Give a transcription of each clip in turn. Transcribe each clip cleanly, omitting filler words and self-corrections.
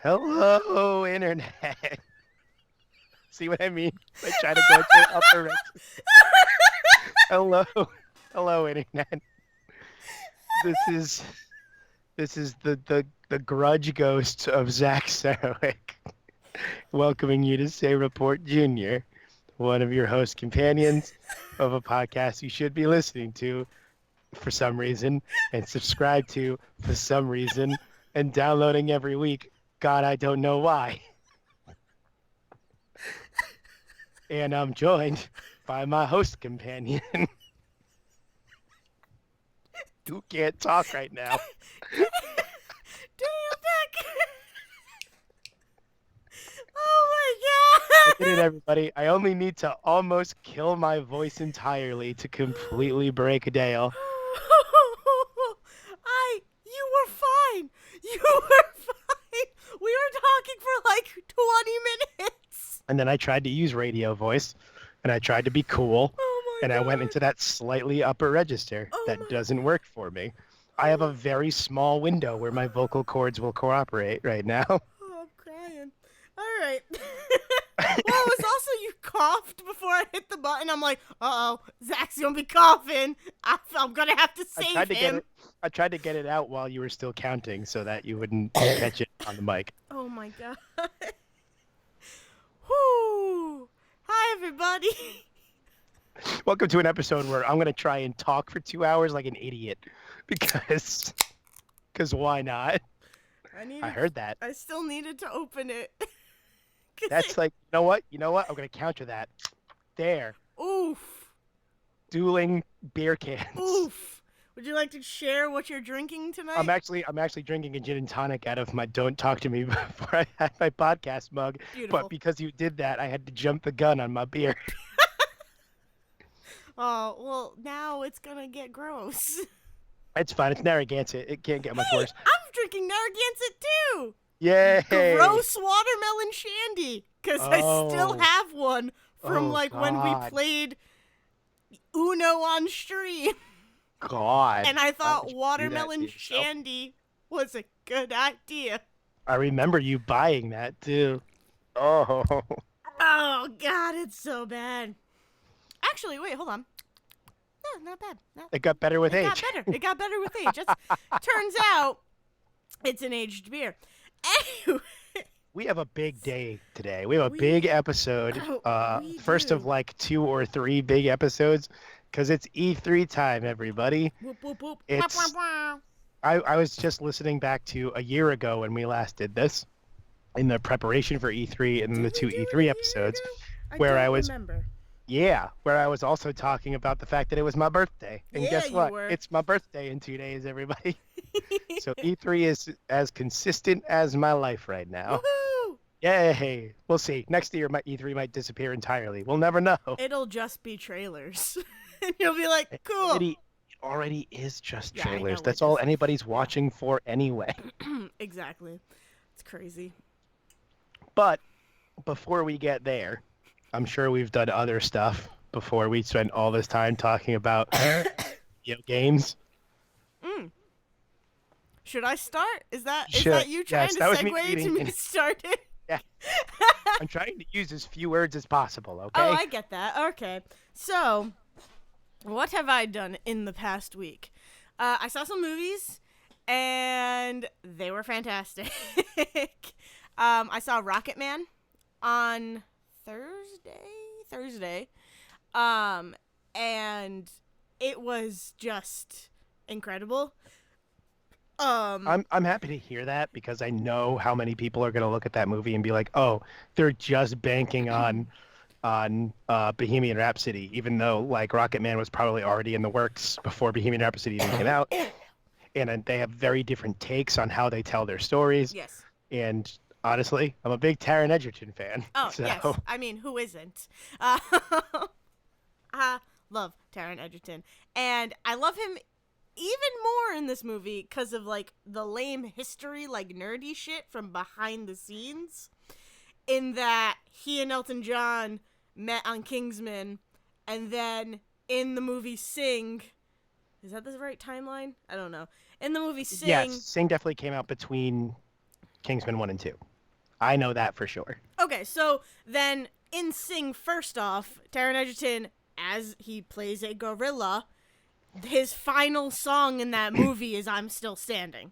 Hello, internet. See what I mean? I try to go to the upper register. Hello, hello, internet. This is this is the grudge ghost of Zach Sarwick, welcoming you to Say Report Jr., one of your host companions of a podcast you should be listening to for some reason and subscribe to for some reason and downloading every week. God, I don't know why. And I'm joined by my host companion who can't talk right now. Damn back. Oh I my did it, god. everybody. I only need to almost kill my voice entirely to completely break Dale. You were fine. You were fine. We were talking for like 20 minutes. And then I tried to use radio voice and I tried to be cool Oh and my I went god. into that slightly upper register. Oh That my. doesn't work for me. I have a Oh, very small window where my vocal cords will cooperate right now. oh, I'm crying. All right. Well, it was also you coughed before I hit the button. I'm like, uh-oh, Zach's gonna be coughing. I'm gonna have to I save tried to get him. it I tried to get it out while you were still counting so that you wouldn't catch it on the mic. Oh my god. Whoo! Hi, everybody. Welcome to an episode where I'm gonna try and talk for 2 hours like an idiot because why not? I I needed. heard that. I still needed to open it. 'Cause That's like, you know what? You know what? I'm gonna counter that. There, oof, dueling beer cans. oof. Would you like to share what you're drinking I'm tonight? actually I'm actually drinking a gin and tonic out of my "Don't Talk to Me" before I had my podcast mug. But Beautiful. because you did that, I had to jump the gun on my beer. Oh, well, now it's gonna get gross. It's fine. It's Narragansett. It can't get much Hey, worse. I'm drinking Narragansett too. Yay! Gross watermelon shandy. Because I still Oh, have one from oh like when we God, played Uno on stream. God. And I Why would thought you do that to watermelon yourself? shandy was a good idea. I remember you buying that too. Oh, Oh, God, it's so bad. Actually, wait, hold on. No, not bad. No, it got better with it got age. better. It got better with age. Turns out it's an aged beer. Anyway, We have a big day today. We have a we big episode. we First of do. like two or three big episodes, because it's E3 time, everybody. Whoop whoop whoop. Wah, wah, It's wah. I was just listening back to a year ago when we last did this in the preparation for E3 and then the Did we two do it a E3 year episodes ago? I where I don't was remember. yeah, where I was also talking about the fact that it was my birthday. And Yeah, guess you what? were. It's my birthday in 2 days, everybody. So E3 is as consistent as my life right now. Woohoo! Yay! We'll see. Next year, my E3 might disappear entirely. We'll never know. It'll just be trailers. And you'll be like, It cool. already is just Yeah, I trailers. know. We're That's all just. anybody's watching for anyway. Exactly. It's crazy. But before we get there, I'm sure we've done other stuff before we spent all this time talking about video games. Mm. Should I start? Is Sure. that you trying Yes, to that was me segue into reading. me starting? Yeah, I'm trying to use as few words as possible, Oh, okay? I get that. Okay. So, what have I done in the past week? I saw some movies, and they were fantastic. I saw Rocket Man on Thursday. And it was just incredible. I'm happy to hear that because I know how many people are going to look at that movie and be like, "Oh, they're just banking on Bohemian Rhapsody," even though like Rocket Man was probably already in the works before Bohemian Rhapsody even came out, and they have very different takes on how they tell their stories. Yes. And honestly, I'm a big Taron Egerton fan, Oh, so yes. I mean, who isn't? Uh, I love Taron Egerton. And I love him even more in this movie because of, like, the lame history, like, nerdy shit from behind the scenes. In that he and Elton John met on Kingsman, and then in the movie Sing... Is that the right timeline? I don't know. In the movie Sing... yes, Sing definitely came out between Kingsman 1 and 2. I know that for sure. Okay, so then in Sing, first off, Taron Egerton, as he plays a gorilla, his final song in that movie is I'm Still Standing.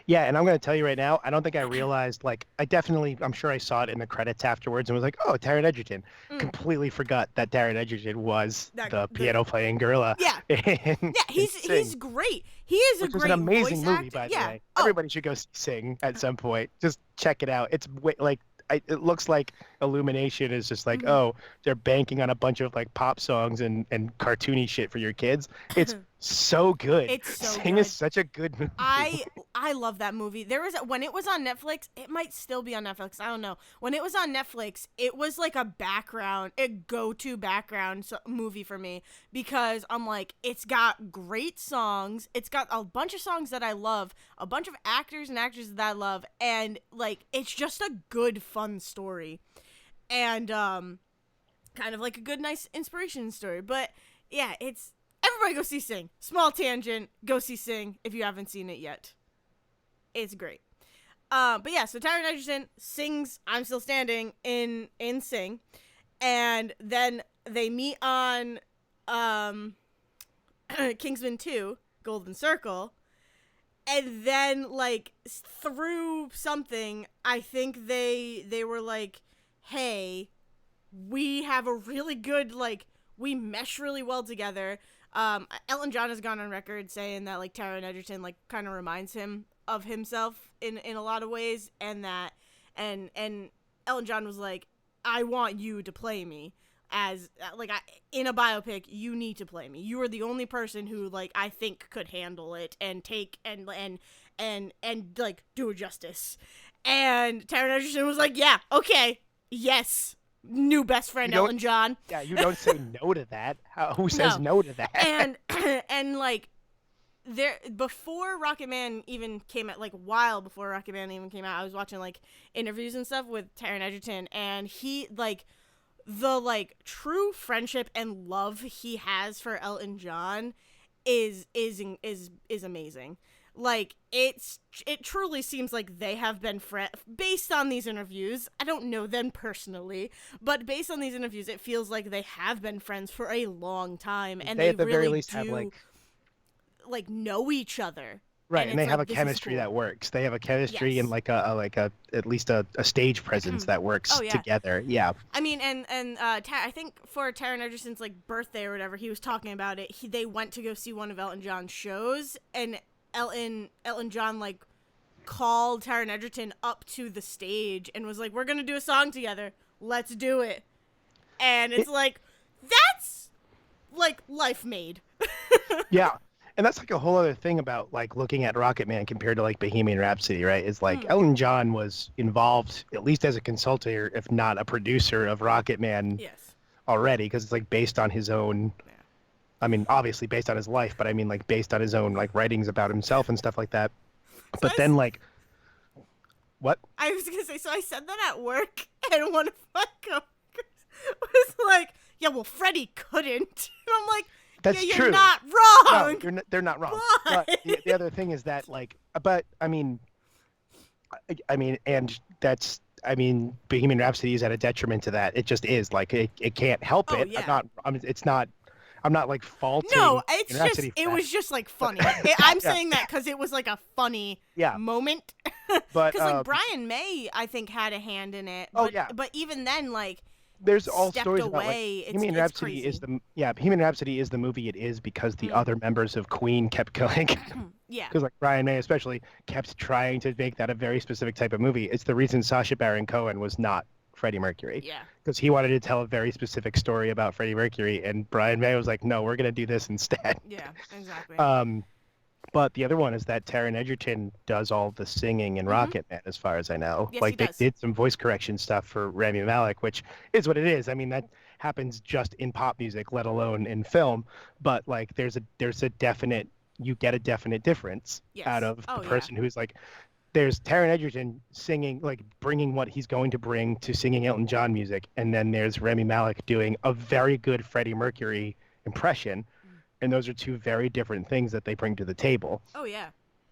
Yeah, and I'm going to tell you right now, I don't think I realized, like, I'm sure I saw it in the credits afterwards and was like, oh, Taron Egerton. Mm, Completely forgot that Taron Egerton was that the the piano playing gorilla yeah. in, Yeah, in he's Sing, great. He is a which was an great amazing voice movie, actor. by the Yeah. way. Oh, Everybody should go see Sing at some point. Just check it out. Like, it looks like Illumination is just like, mhm. oh, they're banking on a bunch of like pop songs and cartoony shit for your kids. It's so good. It's so Sing is good. such a good movie. I I love that movie. There was when it was on Netflix, it might still be on Netflix. I don't know. When it was on Netflix, it was like a go-to background movie for me because I'm like, it's got great songs. It's got a bunch of songs that I love, a bunch of actors and actresses that I love, and like it's just a good fun story. And kind of like a good nice inspiration story. But yeah, it's everybody go see Sing. Small tangent, go see Sing if you haven't seen it yet. It's great. But yeah, so Taron Egerton sings "I'm Still Standing" in Sing, and then they meet on um, Kingsman 2, Golden Circle, and then like through something, I think they were like, "Hey, we have a really good like we mesh really well together." Elton John has gone on record saying that like Taron Egerton like kind of reminds him of himself in a lot of ways, and that and Elton John was like, I want you to play me as in a biopic. You need to play me. You are the only person who like I think could handle it and take and like do it justice. And Taron Egerton was like, yeah, okay, yes, new best You friend don't Elton John. Yeah, you don't say no to that. Who says No. no to that? And and like there before Rocket Man even came out, like while before Rocket Man even came out, I was watching like interviews and stuff with Taron Egerton, and he like the like true friendship and love he has for Elton John is amazing. Like it truly seems like they have been friends based on these interviews. I don't know them personally, but based on these interviews, it feels like they have been friends for a long time, and They they at the very really least have do like know each other. right, And and they it's have a like this is chemistry cool. that works. They have a chemistry and Yes. like a at least a stage presence that works Oh yeah. together. Yeah. I mean, and I think for Taron Egerton's like birthday or whatever, he was talking about it. They went to go see one of Elton John's shows, and Elton John like called Taron Egerton up to the stage and was like, "We're gonna do a song together. Let's do it." And it's It, like that's like life made. yeah. And that's like a whole other thing about like looking at Rocket Man compared to like Bohemian Rhapsody, right? Is like Mm, Elton John was involved at least as a consultant, if not a producer of Rocket Man yes. already, because it's like based on his own. Yeah. I mean, obviously based on his life, but I mean like based on his own like writings about himself and stuff like that. So But then like what? I was gonna say, so I said that at work, and one of my coworkers was like, "Yeah, well, Freddie couldn't," and I'm like, "Yeah, That's you're true. not No, wrong." they're not wrong. But But the other thing is that like, but I mean, and that's, I mean, Bohemian Rhapsody is at a detriment to that. It just is like it can't help oh it. yeah, It's not. I'm not like faulting no, Bohemian it's just Rhapsody for it that. was just like But funny. I'm yeah, saying that because it was like a funny yeah. moment. But Because like Brian May, I think had a hand in it, oh yeah, but even then, like there's all stepped stories about like away. Bohemian It's Rhapsody is crazy. the yeah Bohemian Rhapsody is the movie it is because the Mm. other members of Queen kept killing. Yeah, Because like Brian May especially kept trying to make that a very specific type of movie. It's the reason Sacha Baron Cohen was not Freddie Mercury, yeah, because he wanted to tell a very specific story about Freddie Mercury, and Brian May was like, "No, we're gonna do this instead." yeah, exactly. Um, but the other one is that Taron Egerton does all the singing in Hmm. Rocket Man, as far as I know. Yes, he Like they does. did some voice correction stuff for Rami Malek, which is what it is. I mean, that happens just in pop music, let alone in film. But like, there's a definite you get a definite difference out Yes. of the Oh yeah. person who's like there's Taron Egerton singing, like bringing what he's going to bring to singing Elton John music, and then there's Rami Malek doing a very good Freddie Mercury impression, and those are two very different things that they bring to the table. Oh yeah.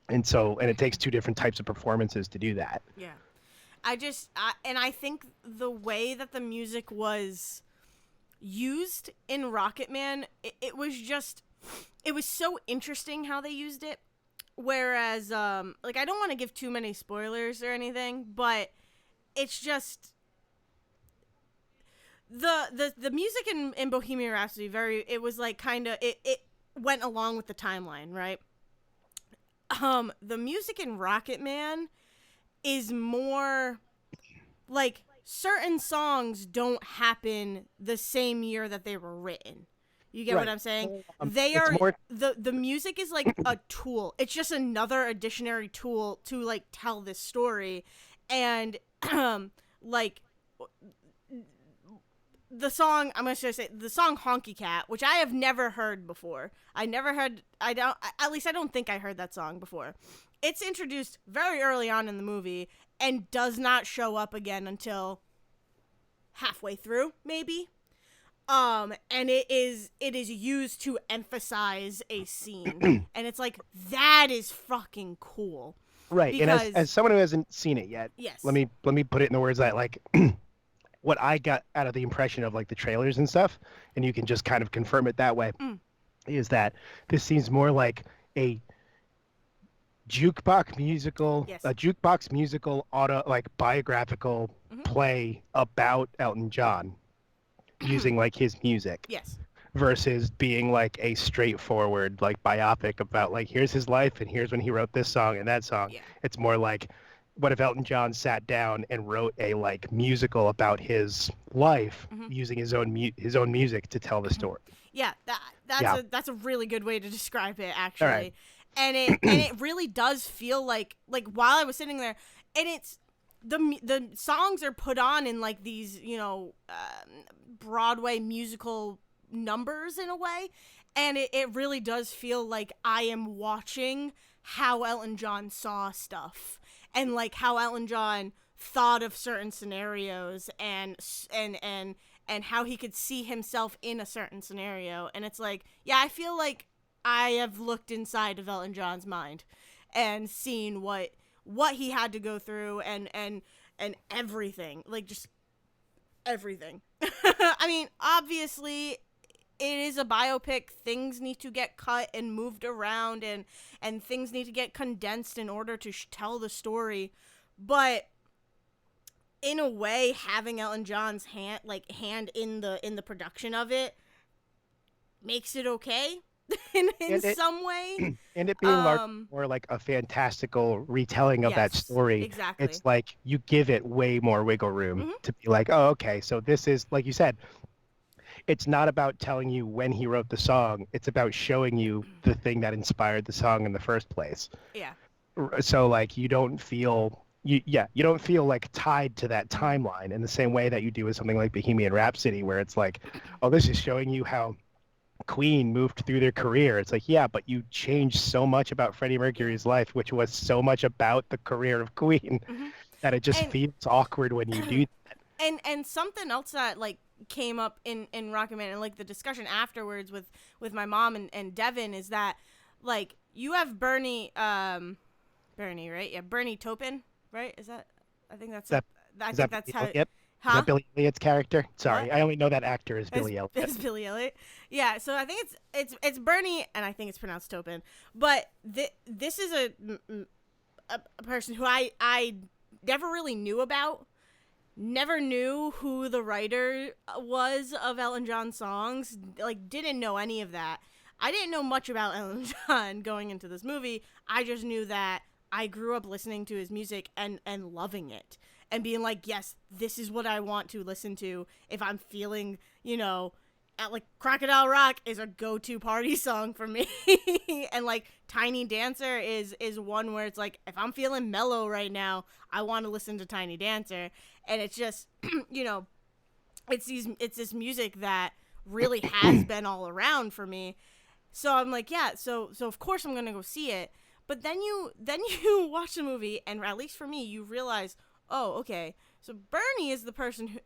And it takes two different types of performances to do that. Yeah. and I think the way that the music was used in Rocket Man, it was so interesting how they used it. Whereas, like, I don't want to give too many spoilers or anything, but it's just the music in Bohemian Rhapsody, it was like kind of it went along with the timeline, right? The music in Rocket Man is more like certain songs don't happen the same year that they were written. You get what Right. I'm saying? They It's are more the music is like a tool. It's just another additionary tool to like tell this story, and like the song I'm gonna say the song "Honky Cat," which I have never heard before. I never heard. I don't. At least I don't think I heard that song before. It's introduced very early on in the movie and does not show up again until halfway through, maybe. And it is used to emphasize a scene, and it's like that is fucking cool right. And because as someone who hasn't seen it yet, let yes, me put it in the words that like what I got out of the impression of like the trailers and stuff, and you can just kind of confirm it that way, mm, is that this seems more like yes, a jukebox musical auto like biographical hmm play about Elton John using like his music yes, versus being like a straightforward like biopic about like here's his life and here's when he wrote this song and that song. yeah. It's more like what if Elton John sat down and wrote a like musical about his life hmm using his own music to tell the story. Yeah, Yeah. that's a really good way to describe it All right. actually. And it really does feel like while I was sitting there, and it's the songs are put on in like these, Broadway musical numbers in a way, and it really does feel like I am watching how Elton John saw stuff and like how Elton John thought of certain scenarios and how he could see himself in a certain scenario. And it's like, yeah, I feel like I have looked inside of Elton John's mind and seen what he had to go through and everything, like just everything. I mean, obviously it is a biopic. Things need to get cut and moved around, and things need to get condensed in order to tell the story. But in a way, having Elton John's hand in the production of it makes it okay in And it some way. and it being largely more like a fantastical retelling of that Yes, story, exactly. it's like you give it way more wiggle room hmm to be like, oh, okay, so this is like you said, it's not about telling you when he wrote the song, it's about showing you the thing that inspired the song in the first place. Yeah. So like you don't feel like tied to that hmm timeline in the same way that you do with something like Bohemian Rhapsody, where it's like, oh, this is showing you how Queen moved through their career. It's like, yeah, but you changed so much about Freddie Yeah. Mercury's life, which was so much about the career of Queen, hmm that it just And feels awkward when you do. and something else that like came up in Rocket Man and like the discussion afterwards with my mom and Devin is that like you have Bernie, right? Yeah, Bernie Taupin, right? Is that I think that's Is that I is think that that's Billy how Elliot? Is huh? that Billy Elliot's character? What? Sorry, I only know that actor as As, Billy Elliot. as Billy Elliot. Yeah, so I think it's Bernie and I think it's pronounced Taupin. But this is a person who I never really knew about. Never knew who the writer was of Elton John songs. Like, didn't know any of that. I didn't know much about Elton John going into this movie. I just knew that I grew up listening to his music and loving it. And being like, yes, this is what I want to listen to if I'm feeling, at like Crocodile Rock is a go-to party song for me. And like Tiny Dancer is one where it's like if I'm feeling mellow right now, I want to listen to Tiny Dancer. And it's just it's this music that really has been all around for me. So I'm like, yeah, so of course I'm going to go see it. But then you watch the movie and at least for me you realize, "Oh, okay. So Bernie is the person who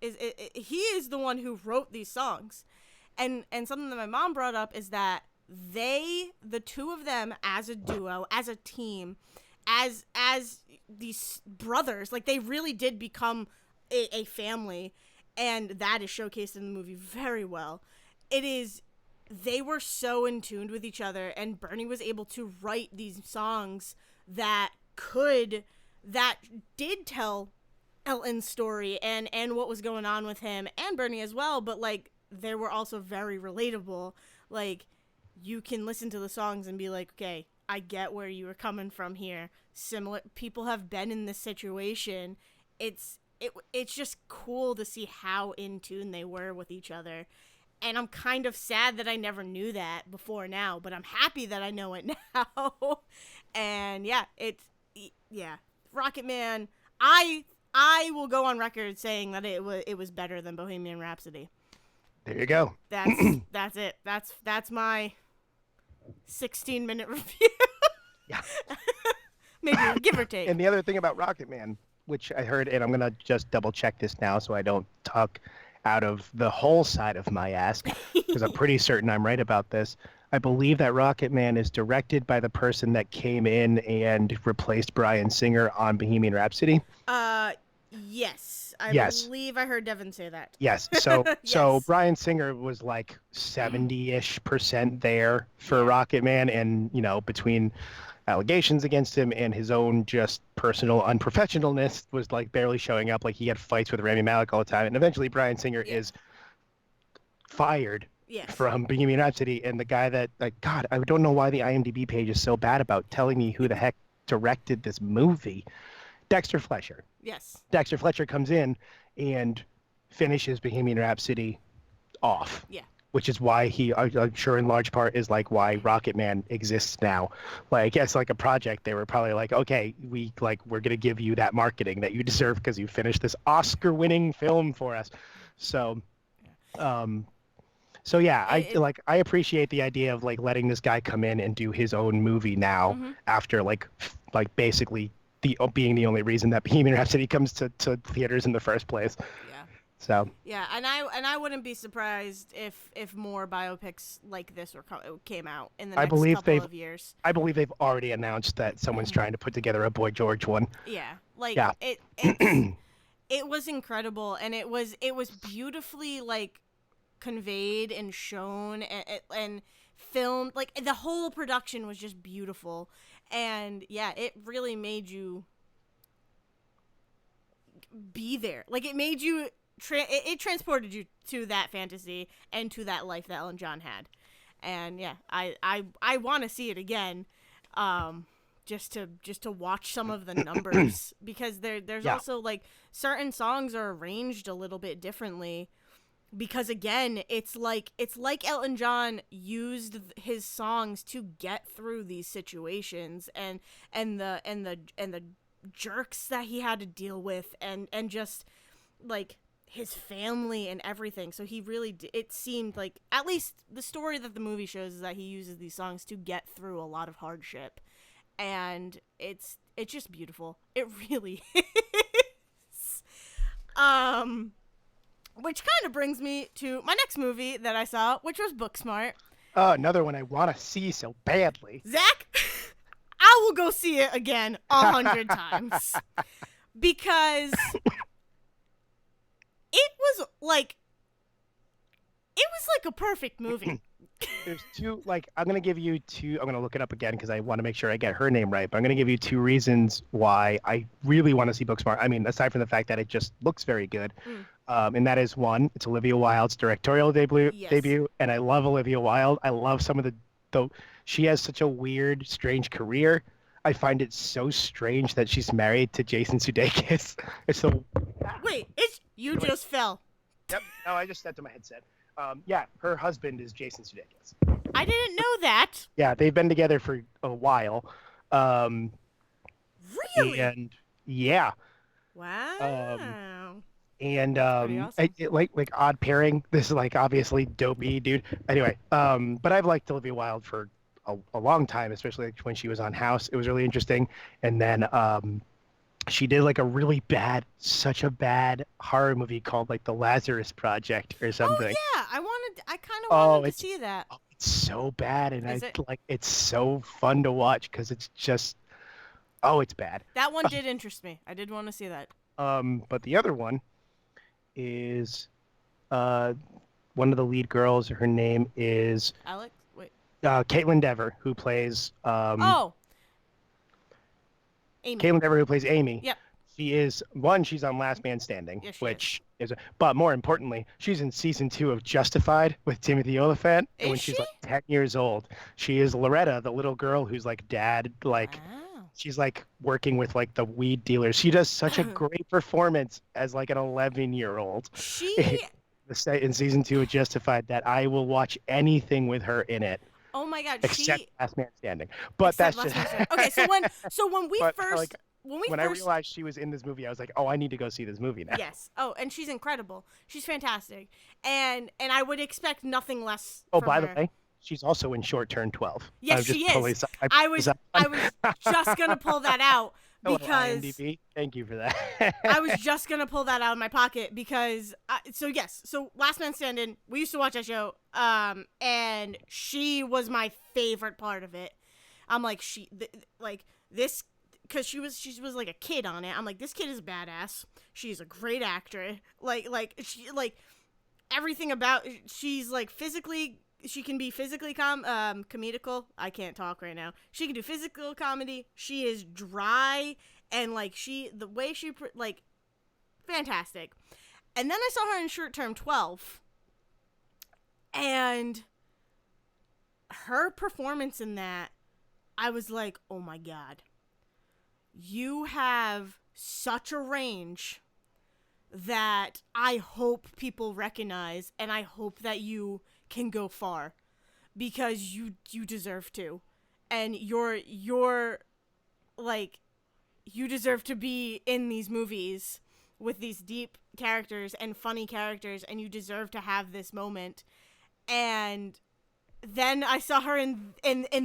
he is the one who wrote these songs." And something that my mom brought up is that the two of them as a duo, as a team, as these brothers, like they really did become a family, and that is showcased in the movie very well. It is They were so in tune with each other, and Bernie was able to write these songs that did tell Elton's story and what was going on with him and Bernie as well, but like they were also very relatable. Like you can listen to the songs and be like, okay, I get where you were coming from here. Similar people have been in this situation. It's just cool to see how in tune they were with each other. And I'm kind of sad that I never knew that before now, but I'm happy that I know it now. And yeah, Rocket Man. I will go on record saying that it was better than Bohemian Rhapsody. There you go. That's it. That's my 16-minute review. Yeah. Maybe give or take. And the other thing about Rocket Man, which I heard, and I'm going to just double check this now so I don't talk out of the whole side of my ass, because I'm pretty certain I'm right about this. I believe that Rocket Man is directed by the person that came in and replaced Bryan Singer on Bohemian Rhapsody. Yes. I Yes. believe I heard Devin say that. Yes. So so Yes. Bryan Singer was like 70-ish% there for Rocket Man, and between allegations against him and his own just personal unprofessionalness was like barely showing up. Like he had fights with Rami Malek all the time, and eventually Bryan Singer is fired from Bohemian Rhapsody. And the guy that, like, God, I don't know why the IMDb page is so bad about telling me who the heck directed this movie. Dexter Fletcher. Yes. Dexter Fletcher comes in and finishes Bohemian Rhapsody off. Yeah. Which is why I'm sure in large part is like why Rocket Man exists now. Like, I guess like a project, they were probably like, okay, we're going to give you that marketing that you deserve because you finished this Oscar-winning film for us. So, yeah, I appreciate the idea of like letting this guy come in and do his own movie now after like basically being the only reason that Bohemian Rhapsody comes to theaters in the first place. Yeah. So yeah, and I wouldn't be surprised if more biopics like this came out in the next couple of years. I believe they've already announced that someone's trying to put together a Boy George one. Yeah, like yeah. It was incredible, and it was beautifully like conveyed and shown and filmed. Like the whole production was just beautiful, and yeah, it really made you be there. Like it made you it transported you to that fantasy and to that life that Elton John had. And yeah, I want to see it again, just to watch some of the numbers because there's also like certain songs are arranged a little bit differently because again, it's like Elton John used his songs to get through these situations and the jerks that he had to deal with and just like his family and everything. So he really it seemed like, at least the story that the movie shows, is that he uses these songs to get through a lot of hardship, and it's just beautiful. It really is. Which kind of brings me to my next movie that I saw, which was Booksmart. Oh, another one I want to see so badly. Zach, I will go see it again 100 times because it was like a perfect movie. There's two, like, I'm going to give you two, I'm going to look it up again because I want to make sure I get her name right, but I'm going to give you two reasons why I really want to see Booksmart. I mean, aside from the fact that it just looks very good. And that is one, it's Olivia Wilde's directorial debut, and I love Olivia Wilde. I love some of the she has such a weird, strange career. I find it so strange that she's married to Jason Sudeikis. It's so... Wait, you just fell. Yep. No, I just stepped on my headset. Yeah, her husband is Jason Sudeikis. I didn't know that. Yeah, they've been together for a while. Really? And yeah. Wow. And awesome. like odd pairing. This is like obviously dopey dude. Anyway, but I've liked Olivia Wilde for a long time, especially like when she was on House. It was really interesting. And then she did like such a bad horror movie called like The Lazarus Project or something. Oh yeah, I kind of wanted to see that. It's so bad, and it's so fun to watch because it's just Oh, it's bad. That one did interest me. I did want to see that. But the other one is uh one of the lead girls. Her name is Alex, wait. Caitlin Dever, who plays Oh, Amy. Caitlin Dever, who plays Amy. Yep. She is one. She's on Last Man Standing, Yes, she is. which is, but more importantly, she's in season 2 of Justified with Timothy Olyphant. And Is when she? she's like 10 years old, she is Loretta, the little girl who's like dad, like Wow. she's like working with like the weed dealers. She does such a great performance as like an 11-year-old She. in season 2 of Justified that I will watch anything with her in it Oh my God. except She. Last Man Standing. But Except that's Last just Man Standing. Okay, so when we but first like when we when I first realized she was in this movie, I was like, oh, I need to go see this movie now. yes. Oh, and she's incredible. She's fantastic. And I would expect nothing less Oh, from by the her. way, she's also in Short Turn 12. Yes, I'm just she totally is. I I put this was up I was just gonna pull that out Hello, because IMDb. Thank you for that. I was just gonna pull that out of my pocket because so Last Man Standing, we used to watch that show, and she was my favorite part of it. I'm like like this because she was like a kid on it. I'm like, this kid is badass. She's a great actor. Like she like everything about she's like physically. She can be physically comedical. I can't talk right now. She can do physical comedy. She is dry and like the way she like fantastic. And then I saw her in Short Term 12 and her performance in that, I was like, "Oh my God. You have such a range that I hope people recognize and I hope that you can go far because you deserve to, and you're like you deserve to be in these movies with these deep characters and funny characters, and you deserve to have this moment." And then I saw her in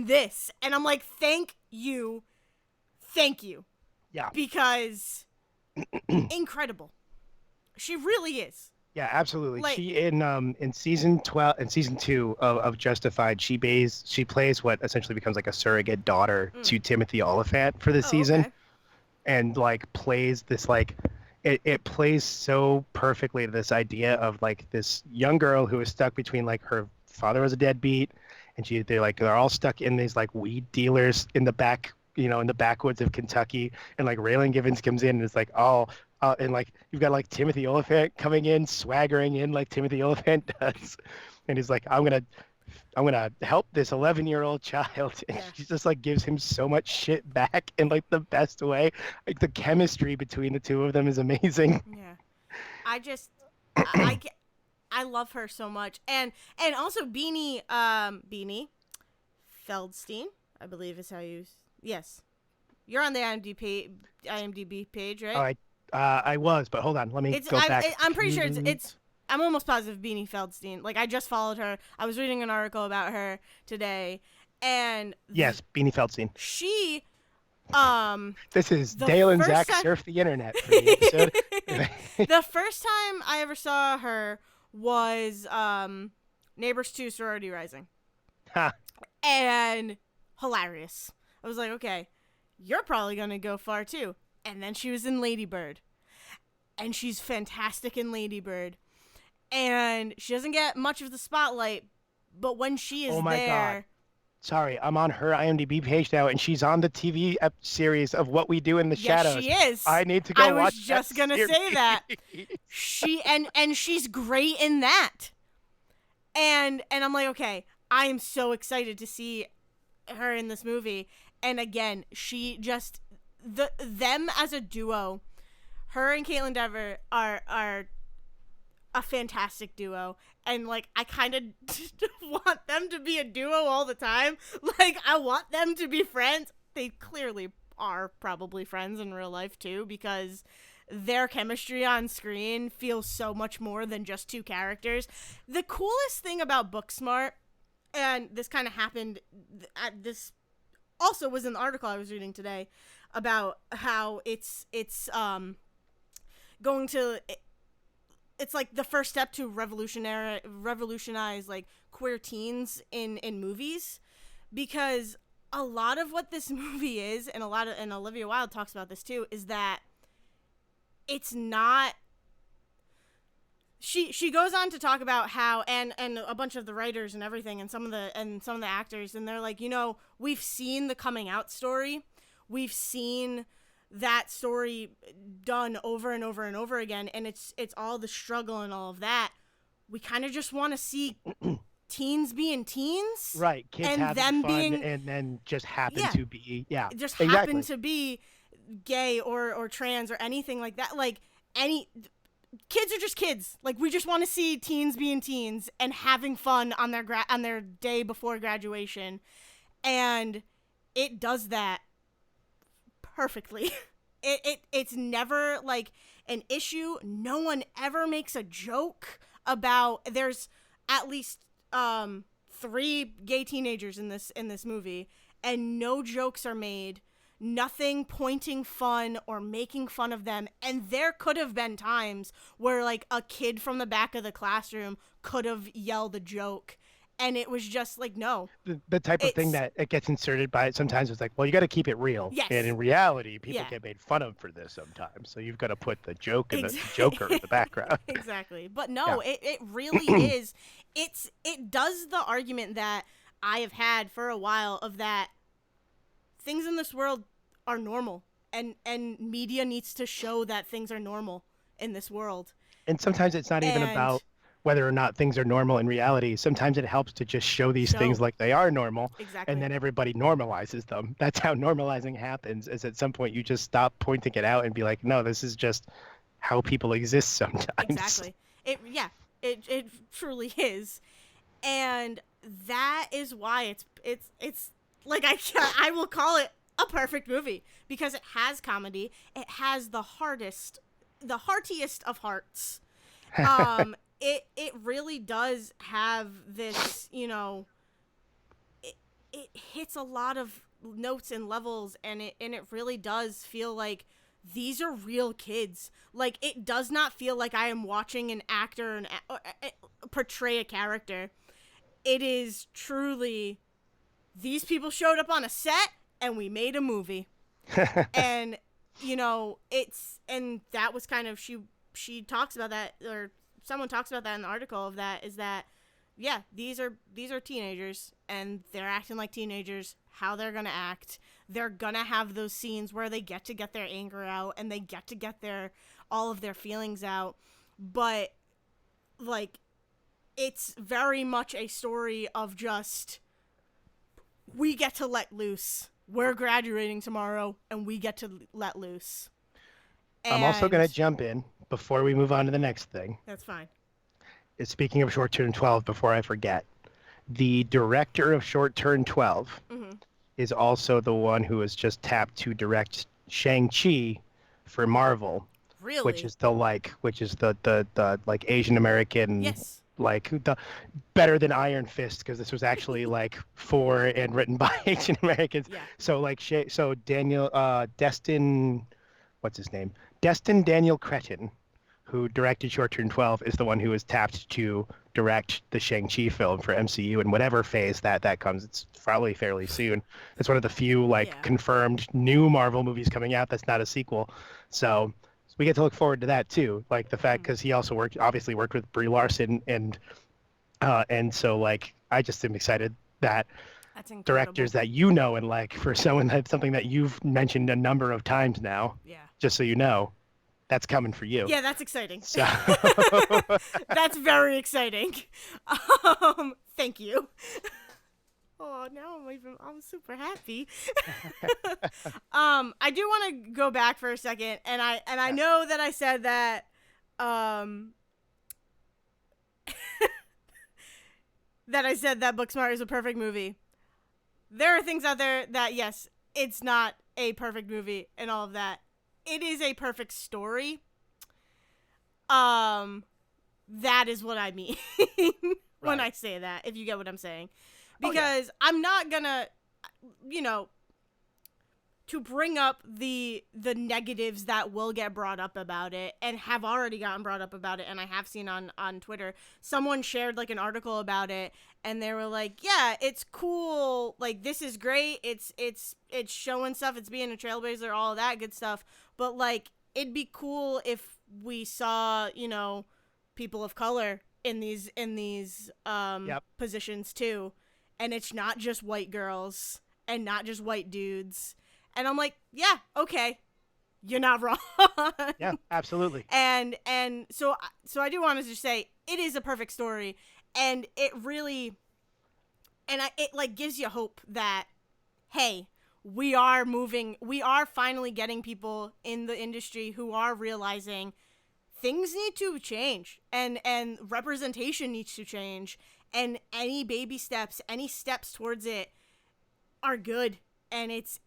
this, and I'm like, thank you, Yeah. because incredible, she really is. Yeah, absolutely. Like, She in season 12 in season 2 of Justified, she plays what essentially becomes like a surrogate daughter to Timothy Olyphant for the oh, season, okay. and like plays this like it plays so perfectly this idea of like this young girl who is stuck between like her father was a deadbeat, and they're all stuck in these like weed dealers in the back, in the backwoods of Kentucky, and like Raylan Givens comes in and it's like, oh, and like you've got like Timothy Olyphant coming in, swaggering in like Timothy Olyphant does, and he's like, I'm gonna help this 11-year-old child, and Yeah. she just like gives him so much shit back in like the best way. Like the chemistry between the two of them is amazing. Yeah. I just I love her so much. And also Beanie Feldstein, I believe is how you yes. You're on the IMDb page, right? All right, I was, but hold on, let me It's go back. I'm pretty sure it's I'm almost positive Beanie Feldstein. Like I just followed her. I was reading an article about her today, and Yes, Beanie Feldstein. she This is the Dale and first Zach time- surf the internet for the episode. the first time I ever saw her was Neighbors 2 Sorority Rising. Ha. And hilarious. I was like, okay, you're probably going to go far too. And then she was in Lady Bird. And she's fantastic in Lady Bird. And she doesn't get much of the spotlight, but when she is Oh my there. God. Sorry, I'm on her IMDb page now, and she's on the TV series of What We Do in the Yes, Shadows. she is. I need to go I was watch just that gonna series. say that. She and she's great in that. And I'm like, okay, I am so excited to see her in this movie. And again, she just them as a duo, her and Caitlin Dever are a fantastic duo, and like I kind of want them to be a duo all the time. Like I want them to be friends. They clearly are probably friends in real life too, because their chemistry on screen feels so much more than just two characters. The coolest thing about Booksmart, and this kind of happened at this also was an article I was reading today about how it's going to it's like the first step to revolutionize like queer teens in movies, because a lot of what this movie is, and and Olivia Wilde talks about this too, is that it's not. She goes on to talk about how and a bunch of the writers and everything and some of the actors, and they're like, we've seen the coming out story, we've seen that story done over and over and over again, and it's all the struggle and all of that. We kind of just want to see teens being teens, Right, kids and having them fun being and then just happen yeah, to be just happen exactly. to be gay or trans or anything like that. Like any kids are just kids. Like we just want to see teens being teens and having fun on their day before graduation, and it does that perfectly. It's never like an issue. No one ever makes a joke about. There's at least 3 gay teenagers in this movie, and no jokes are made. Nothing pointing fun or making fun of them. And there could have been times where like a kid from the back of the classroom could have yelled a joke, and it was just like, no, The type of thing it's that it gets inserted by it sometimes is like, well, you got to keep it real, and yes, in reality people yeah. get made fun of for this sometimes, so you've got to put the joke and the joker in Exactly. the background. Exactly. But Yeah. no, it really is. It does the argument that I have had for a while of that things in this world are normal, and media needs to show that things are normal in this world. And sometimes it's not even And about whether or not things are normal in reality. Sometimes it helps to just show these things show like they are normal, and exactly. then everybody normalizes them. That's how normalizing happens, is at some point you just stop pointing it out and be like, no, this is just how people exist sometimes. Exactly. It truly is. And that is why it's like I will call it a perfect movie, because it has comedy, it has the heartiest of hearts. It really does have this, it hits a lot of notes and levels, and it really does feel like these are real kids. Like, it does not feel like I am watching an actor portray a character. It is truly, these people showed up on a set and we made a movie. And and that was kind of, she talks about that, or someone talks about that in the article, of that is that, yeah, these are teenagers, and they're acting like teenagers. How they're gonna act, they're gonna have those scenes where they get to get their anger out, and they get to get all of their feelings out. But like, it's very much a story of just, we get to let loose. We're graduating tomorrow, and we get to let loose. I'm also And going to jump in before we move on to the next thing. that's fine. Speaking of Short Turn 12, before I forget, the director of Short Turn 12 Mm-hmm. is also the one who was just tapped to direct Shang-Chi for Marvel, which Really? is the like Asian American, Yes. like the better than Iron Fist, because this was actually like for and written by Asian Americans. Yeah. So like Daniel Destin, what's his name? Destin Daniel Cretton, who directed Short Turn 12, is the one who was tapped to direct the Shang-Chi film for MCU in whatever phase that comes. It's probably fairly soon. It's one of the few Yeah. confirmed new Marvel movies coming out that's not a sequel. So we get to look forward to that too. Like the fact, because he also obviously worked with Brie Larson, and so I just am excited that That's incredible. directors that and like, for something that you've mentioned a number of times now, Yeah. just so you know, that's coming for you. Yeah, that's exciting. So That's very exciting. Thank you. Oh, now I'm super happy. I do want to go back for a second, and I know that I said that that I said that Booksmart is a perfect movie. There are things out there that, yes, it's not a perfect movie and all of that. It is a perfect story. That is what I mean when I say that, if you get what I'm saying. Because I'm not gonna, to bring up the negatives that will get brought up about it and have already gotten brought up about it, and I have seen on Twitter, someone shared like an article about it, and they were like, yeah, it's cool, like this is great, it's showing stuff, it's being a trailblazer, all of that good stuff, but like it'd be cool if we saw, you know, people of color in these Yep. positions too, and it's not just white girls and not just white dudes. And I'm like, yeah, okay, you're not wrong. Yeah, absolutely. And so I do want to just say it is a perfect story, and it really, it like gives you hope that, hey, we are finally getting people in the industry who are realizing things need to change, and representation needs to change, and any baby steps, any steps towards it are good. And it's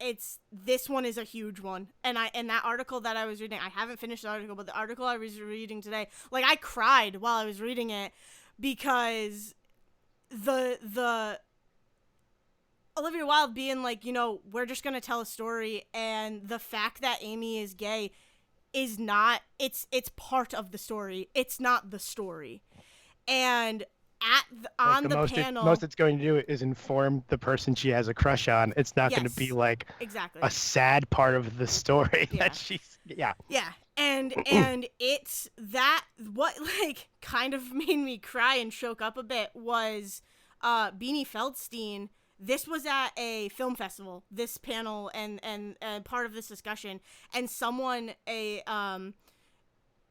this one is a huge one. And that article that I was reading, I haven't finished the article, but the article I was reading today, like I cried while I was reading it, because the Olivia Wilde being like, you know, we're just gonna tell a story, and the fact that Amy is gay is not, it's part of the story, it's not the story. And Like on the panel, most it's going to do is inform the person she has a crush on. It's not going to be yes, like exactly, a sad part of the story yeah, that she's yeah. yeah. And it's that, what like kind of made me cry and choke up a bit was Beanie Feldstein. This was at a film festival, this panel, and part of this discussion, and someone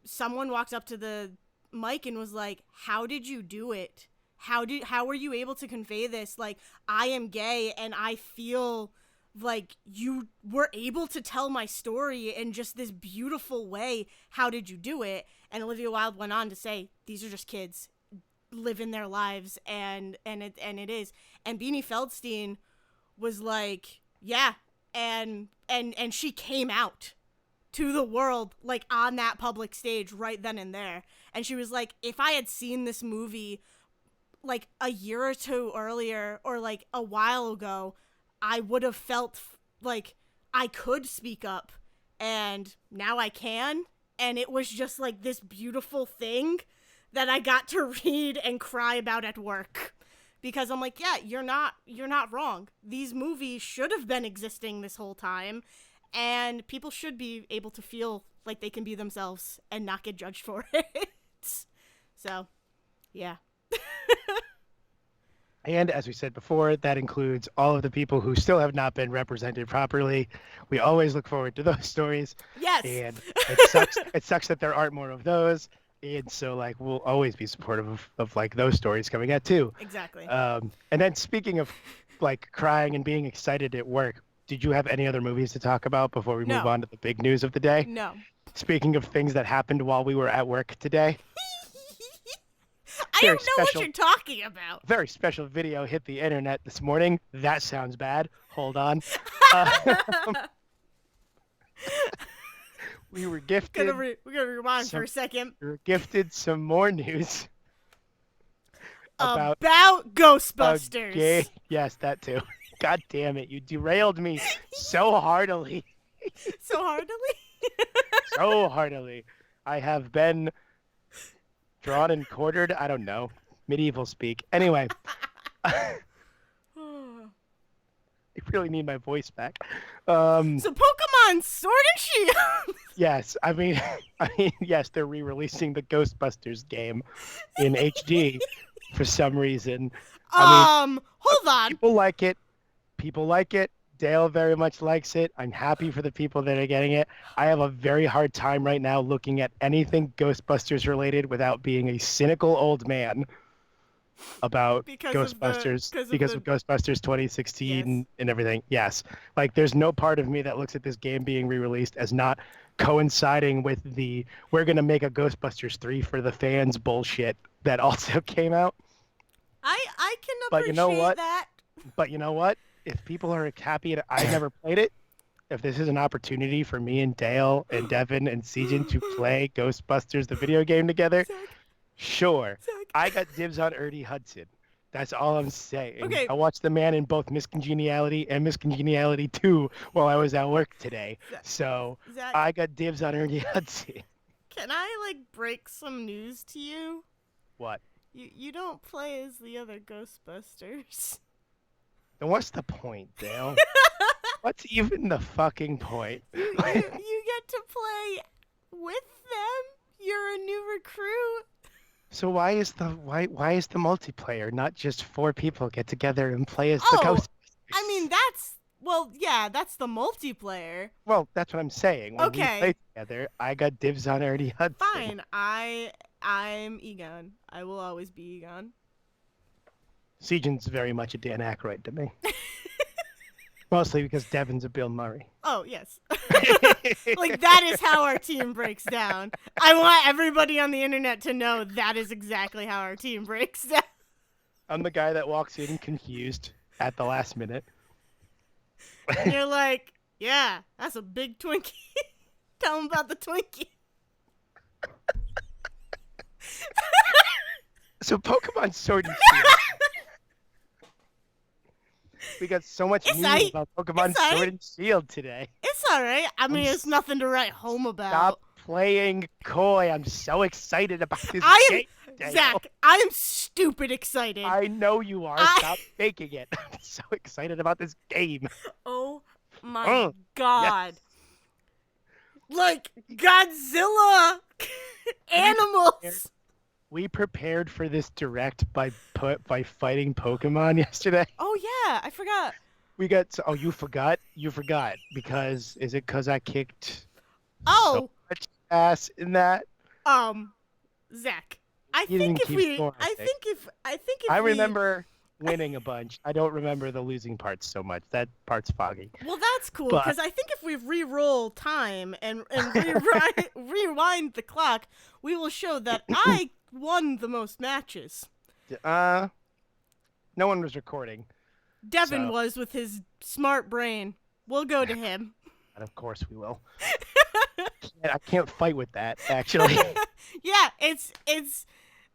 walked up to the mic and was like, how did you do it? How were you able to convey this? Like, I am gay and I feel like you were able to tell my story in just this beautiful way. How did you do it? And Olivia Wilde went on to say, these are just kids living their lives, and it is. And Beanie Feldstein was like, yeah, and she came out to the world, like on that public stage right then and there. And she was like, if I had seen this movie like a year or two earlier, or like a while ago, I would have felt like I could speak up, and now I can. And it was just like this beautiful thing that I got to read and cry about at work, because I'm like, yeah, you're not wrong. These movies should have been existing this whole time, and people should be able to feel like they can be themselves and not get judged for it. So, yeah. And as we said before, that includes all of the people who still have not been represented properly. We always look forward to those stories. Yes. And it sucks. It sucks that there aren't more of those. And so, like, we'll always be supportive of like those stories coming out too. Exactly. And then speaking of like crying and being excited at work, did you have any other movies to talk about before we move No. on to the big news of the day? No. Speaking of things that happened while we were at work today, I don't know what you're talking about. very special video hit the internet this morning. That sounds bad. Hold on. Uh, we were gifted. We're gonna rewind for a second. We were gifted some more news about Ghostbusters. Yes, that too. God damn it! You derailed me so heartily. So heartily. So heartily. I have been drawn and quartered. I don't know. Medieval speak. Anyway. I really need my voice back. So Pokemon Sword and Shield. Yes, I mean, yes, they're re-releasing the Ghostbusters game in HD for some reason. Hold on. People like it. People like it. Dale very much likes it. I'm happy for the people that are getting it. I have a very hard time right now looking at anything Ghostbusters related without being a cynical old man about Ghostbusters because of Ghostbusters 2016 Yes. and everything. Yes. Like there's no part of me that looks at this game being re-released as not coinciding with the we're going to make a Ghostbusters 3 for the fans bullshit that also came out. I can appreciate But you know what? that. But you know what? If people are happy and I never played it, if this is an opportunity for me and Dale and Devin and Sejan to play Ghostbusters the video game together, Zach, sure. Zach. I got dibs on Ernie Hudson. That's all I'm saying. Okay, I watched The Man in both Miss Congeniality and Miss Congeniality 2 while I was at work today. Zach, So Zach, I got dibs on Ernie Hudson. can I like break some news to you? What? You don't play as the other Ghostbusters. Then what's the point, Dale? What's even the fucking point? You get to play with them. You're a new recruit. So why is the multiplayer not just four people get together and play as the Oh, I mean Ghostbusters? that's the multiplayer. Well, that's what I'm saying. When we play Okay, together, I got dibs on Ernie Hudson. fine. I'm Egon. I will always be Egon. Sejan's very much a Dan Aykroyd to me. Mostly because Devin's a Bill Murray. Oh, yes. Like, that is how our team breaks down. I want everybody on the internet to know that is exactly how our team breaks down. I'm the guy that walks in confused at the last minute. And you're like, yeah, that's a big Twinkie. Tell them about the Twinkie. So Pokemon Sword and Shield. We got so much It's news aight. about Pokemon It's aight. Sword and Shield today. It's alright. I mean, it's nothing to write home about. Stop playing coy. I'm so excited about this game. Dale. Zach, I am stupid excited. I know you are. Stop faking it. I'm so excited about this game. Oh my Oh, god. Like, Godzilla! Animals! We prepared for this direct by fighting Pokemon yesterday. Oh yeah, I forgot. We got oh you forgot because is it because I kicked Oh, so much ass in that? Zach. I You think didn't if keep we score, I think if I we remember winning a bunch. I don't remember the losing parts so much. That part's foggy. Well, that's cool But- because I think if we re-roll time and rewind the clock, we will show that I won the most matches. No one was recording. Devin So- was with his smart brain. We'll go to him. And of course we will. I can't fight with that, actually. Yeah, it's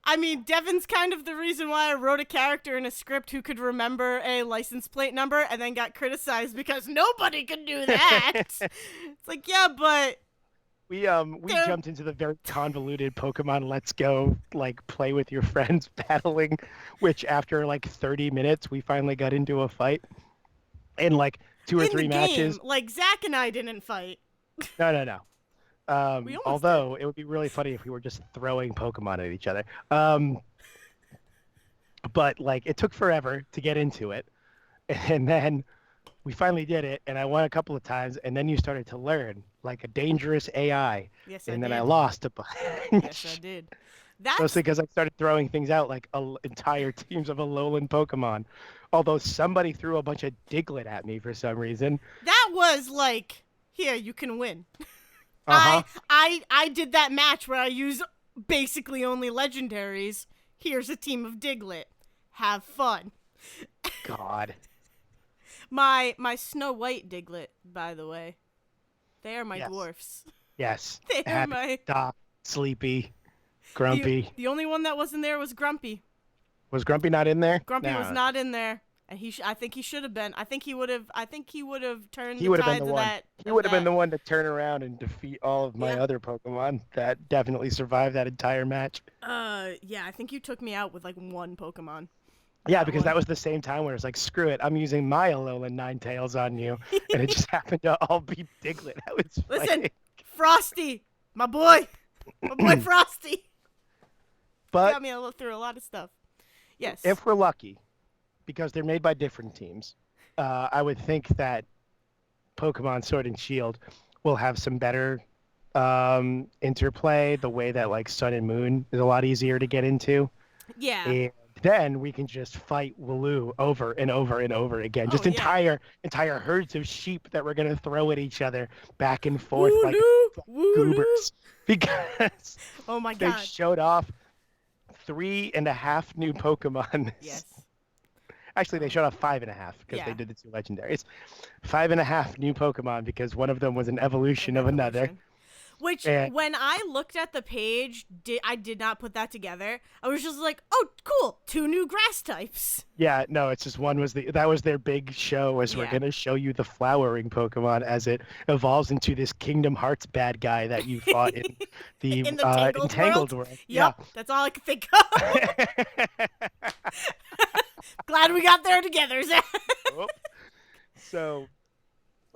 I mean, Devin's kind of the reason why I wrote a character in a script who could remember a license plate number and then got criticized because nobody could do that. It's like, yeah, but We jumped into the very convoluted Pokemon Let's Go, like play with your friends battling, which after like 30 minutes we finally got into a fight. In like 2 or in 3 the matches. game, like Zach and I didn't fight. No. We almost Although it would be really funny if we were just throwing Pokemon at each other. But like it took forever to get into it, and then we finally did it, and I won a couple of times, and then you started to learn like a dangerous AI, Yes, and I then did. I lost a bunch. Yes, I did. That's Mostly because I started throwing things out like entire teams of Alolan Pokemon. Although somebody threw a bunch of Diglett at me for some reason. that was like, here, you can win. Uh-huh. I did that match where I use basically only legendaries. Here's a team of Diglett. Have fun. God. My Snow White Diglett, by the way. They are my Yes. dwarfs. Yes. They are Happy, my Doc, Sleepy, Grumpy. The only one that wasn't there was Grumpy. Was Grumpy not in there? Grumpy No. was not in there. And I think he should have been. I think he would have turned He the would have been tides the of one. that. He would have been the one to turn around and defeat all of my Yeah. other Pokemon that definitely survived that entire match. Yeah, I think you took me out with like one Pokemon. Yeah, because one. that was the same time where it's like, screw it, I'm using my Alolan Ninetales on you, and it just happened to all be Diglett. That was Listen, funny. Frosty, my boy Frosty. But Got me through a lot of stuff. Yes. if we're lucky, because they're made by different teams, I would think that Pokemon Sword and Shield will have some better interplay. The way that like Sun and Moon is a lot easier to get into, Yeah. and then we can just fight Wooloo over and over and over again. Just Oh, yeah. entire herds of sheep that we're gonna throw at each other back and forth like Wooloo. goobers, because Oh my they god. showed off 3.5 new Pokemon. Yes. Actually, they showed off 5.5 because Yeah. they did the 2 legendaries. 5.5 new Pokemon because one of them was an evolution of another. Evolution. Which, And when I looked at the page, I did not put that together. I was just like, oh, cool, 2 new grass types. yeah, no, it's just one was that was their big show was we're Yeah. gonna show you the flowering Pokemon as it evolves into this Kingdom Hearts bad guy that you fought in the In the Tangled Entangled world? world. Yeah. Yep, that's all I could think of. Glad we got there together, Zach. Whoop. So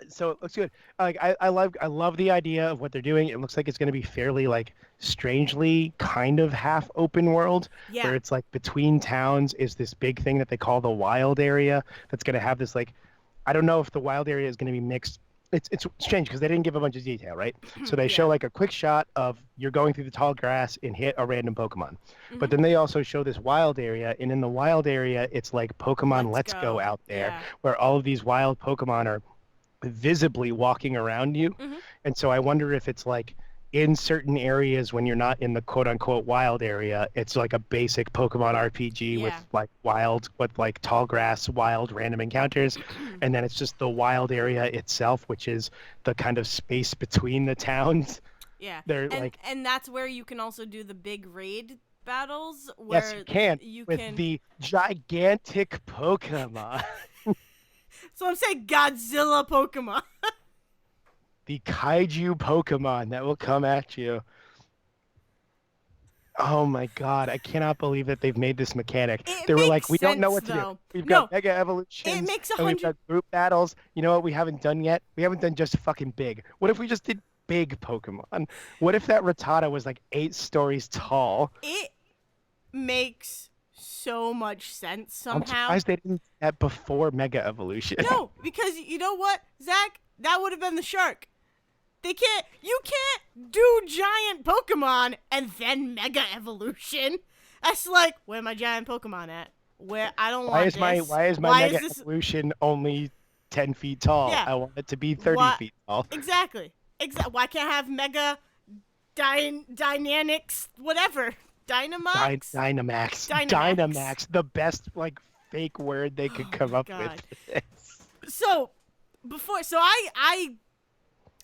so it looks good. Like I love the idea of what they're doing. It looks like it's going to be fairly like strangely kind of half open world Yeah. where it's like between towns is this big thing that they call the wild area that's going to have this like I don't know if the wild area is going to be mixed. It's strange because they didn't give a bunch of detail, right? So they show Yeah. like a quick shot of you're going through the tall grass and hit a random Pokemon. Hmm. But then they also show this wild area, and in the wild area, it's like Pokemon Let's Let's Go go. out there, Yeah. where all of these wild Pokemon are visibly walking around you. Hmm. And so I wonder if it's like in certain areas when you're not in the quote unquote wild area, it's like a basic Pokemon RPG with Yeah. like with like tall grass, wild random encounters. And then it's just the wild area itself, which is the kind of space between the towns. Yeah. They're And like, and that's where you can also do the big raid battles yes, where you can you with can the gigantic Pokemon, So I'm saying Godzilla Pokemon. the kaiju Pokemon that will come at you. Oh my God, I cannot believe that they've made this mechanic. It They were like, makes we don't know sense what to do. though. We've No, got Mega it Evolutions makes and we've 100. got group battles. You know what we haven't done yet? We haven't done just fucking big. What if we just did big Pokemon? What if that Rattata was like 8 stories tall? It makes so much sense I'm somehow. surprised they didn't do that before Mega Evolution. No, because you know what, Zach? That would have been the shark. You can't do giant Pokemon and then Mega Evolution. That's like, where my giant Pokemon at? Where I don't Why want is my this. why is my Why Mega is this? Evolution only 10 feet tall? Yeah. I want it to be 30 Why? feet tall. Exactly. Why can't I have Mega Dynamics, whatever. Dynamax? Dynamax. Dynamax. Dynamax. The best like fake word they could Oh come my up God. with. for this. So I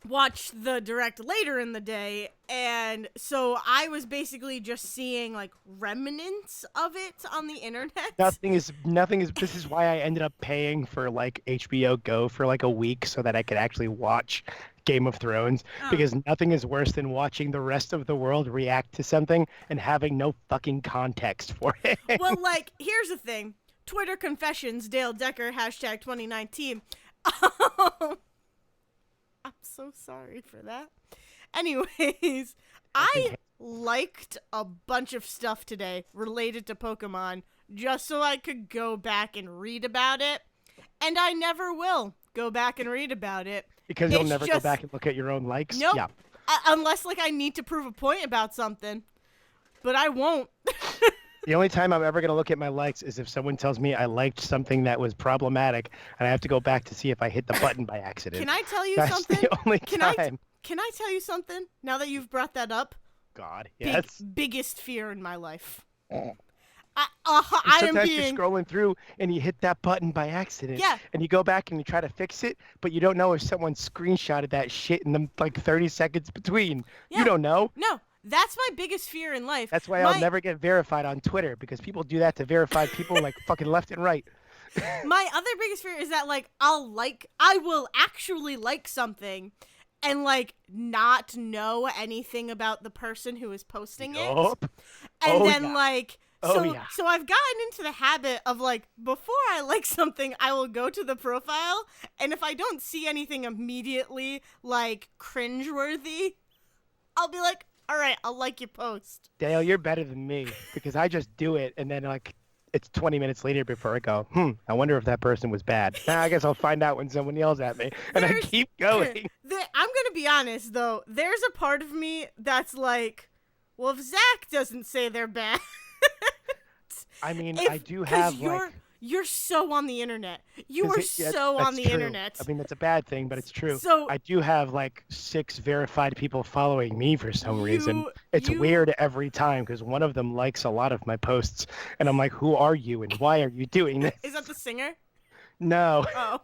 watched the direct later in the day, and so I was basically just seeing like remnants of it on the internet. Nothing is this is why I ended up paying for like HBO Go for like a week so that I could actually watch Game of Thrones Oh. because nothing is worse than watching the rest of the world react to something and having no fucking context for it. Well, like, here's the thing. Twitter confessions, Dale Decker, hashtag 2019. I'm so sorry for that. Anyways, I liked a bunch of stuff today related to Pokemon just so I could go back and read about it. And I never will go back and read about it. Because you'll It's never go just- back and look at your own likes. Nope. Yeah. Unless, like, I need to prove a point about something. But I won't. The only time I'm ever going to look at my likes is if someone tells me I liked something that was problematic and I have to go back to see if I hit the button by accident. Can I tell you That's something? the only Can time. Can I tell you something? Now that you've brought that up, God, yes. biggest fear in my life. And I am sometimes being. you're scrolling through and you hit that button by accident. Yeah. And you go back and you try to fix it, but you don't know if someone screenshotted that shit in the like 30 seconds between. Yeah. You don't know. No, that's my biggest fear in life. That's why I'll never get verified on Twitter because people do that to verify people like fucking left and right. My other biggest fear is that like I will actually like something and like not know anything about the person who is posting it. Yup. And Oh, then yeah. like Oh, so yeah. so I've gotten into the habit of like before I like something I will go to the profile and if I don't see anything immediately like cringeworthy, I'll be like, all right, I'll like your post. Dale, you're better than me because I just do it and then like it's 20 minutes later before I go, I wonder if that person was bad. I guess I'll find out when someone yells at me. And I keep going. I'm gonna be honest though, there's a part of me that's like, well, if Zach doesn't say they're bad. I mean, If- I do 'cause have you're so on the internet. You are yeah, so that's on the true. internet. I mean, that's a bad thing, but it's true. So I do have like 6 verified people following me for some reason. It's you- weird every time because one of them likes a lot of my posts, and I'm like, "Who are you and why are you doing this?" is that the singer? No, Oh,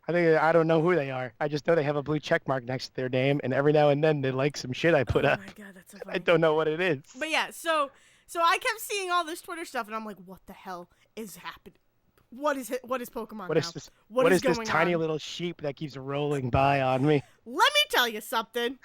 I don't know who they are. I just know they have a blue check mark next to their name, and every now and then they like some shit I put Oh up. my god, that's so I funny. don't know what it is. But yeah, so I kept seeing all this Twitter stuff, and I'm like, what the hell is happening? What is it? What is Pokemon What is now? this? What What is is this going tiny on? little sheep that keeps rolling by on me? Let me tell you something.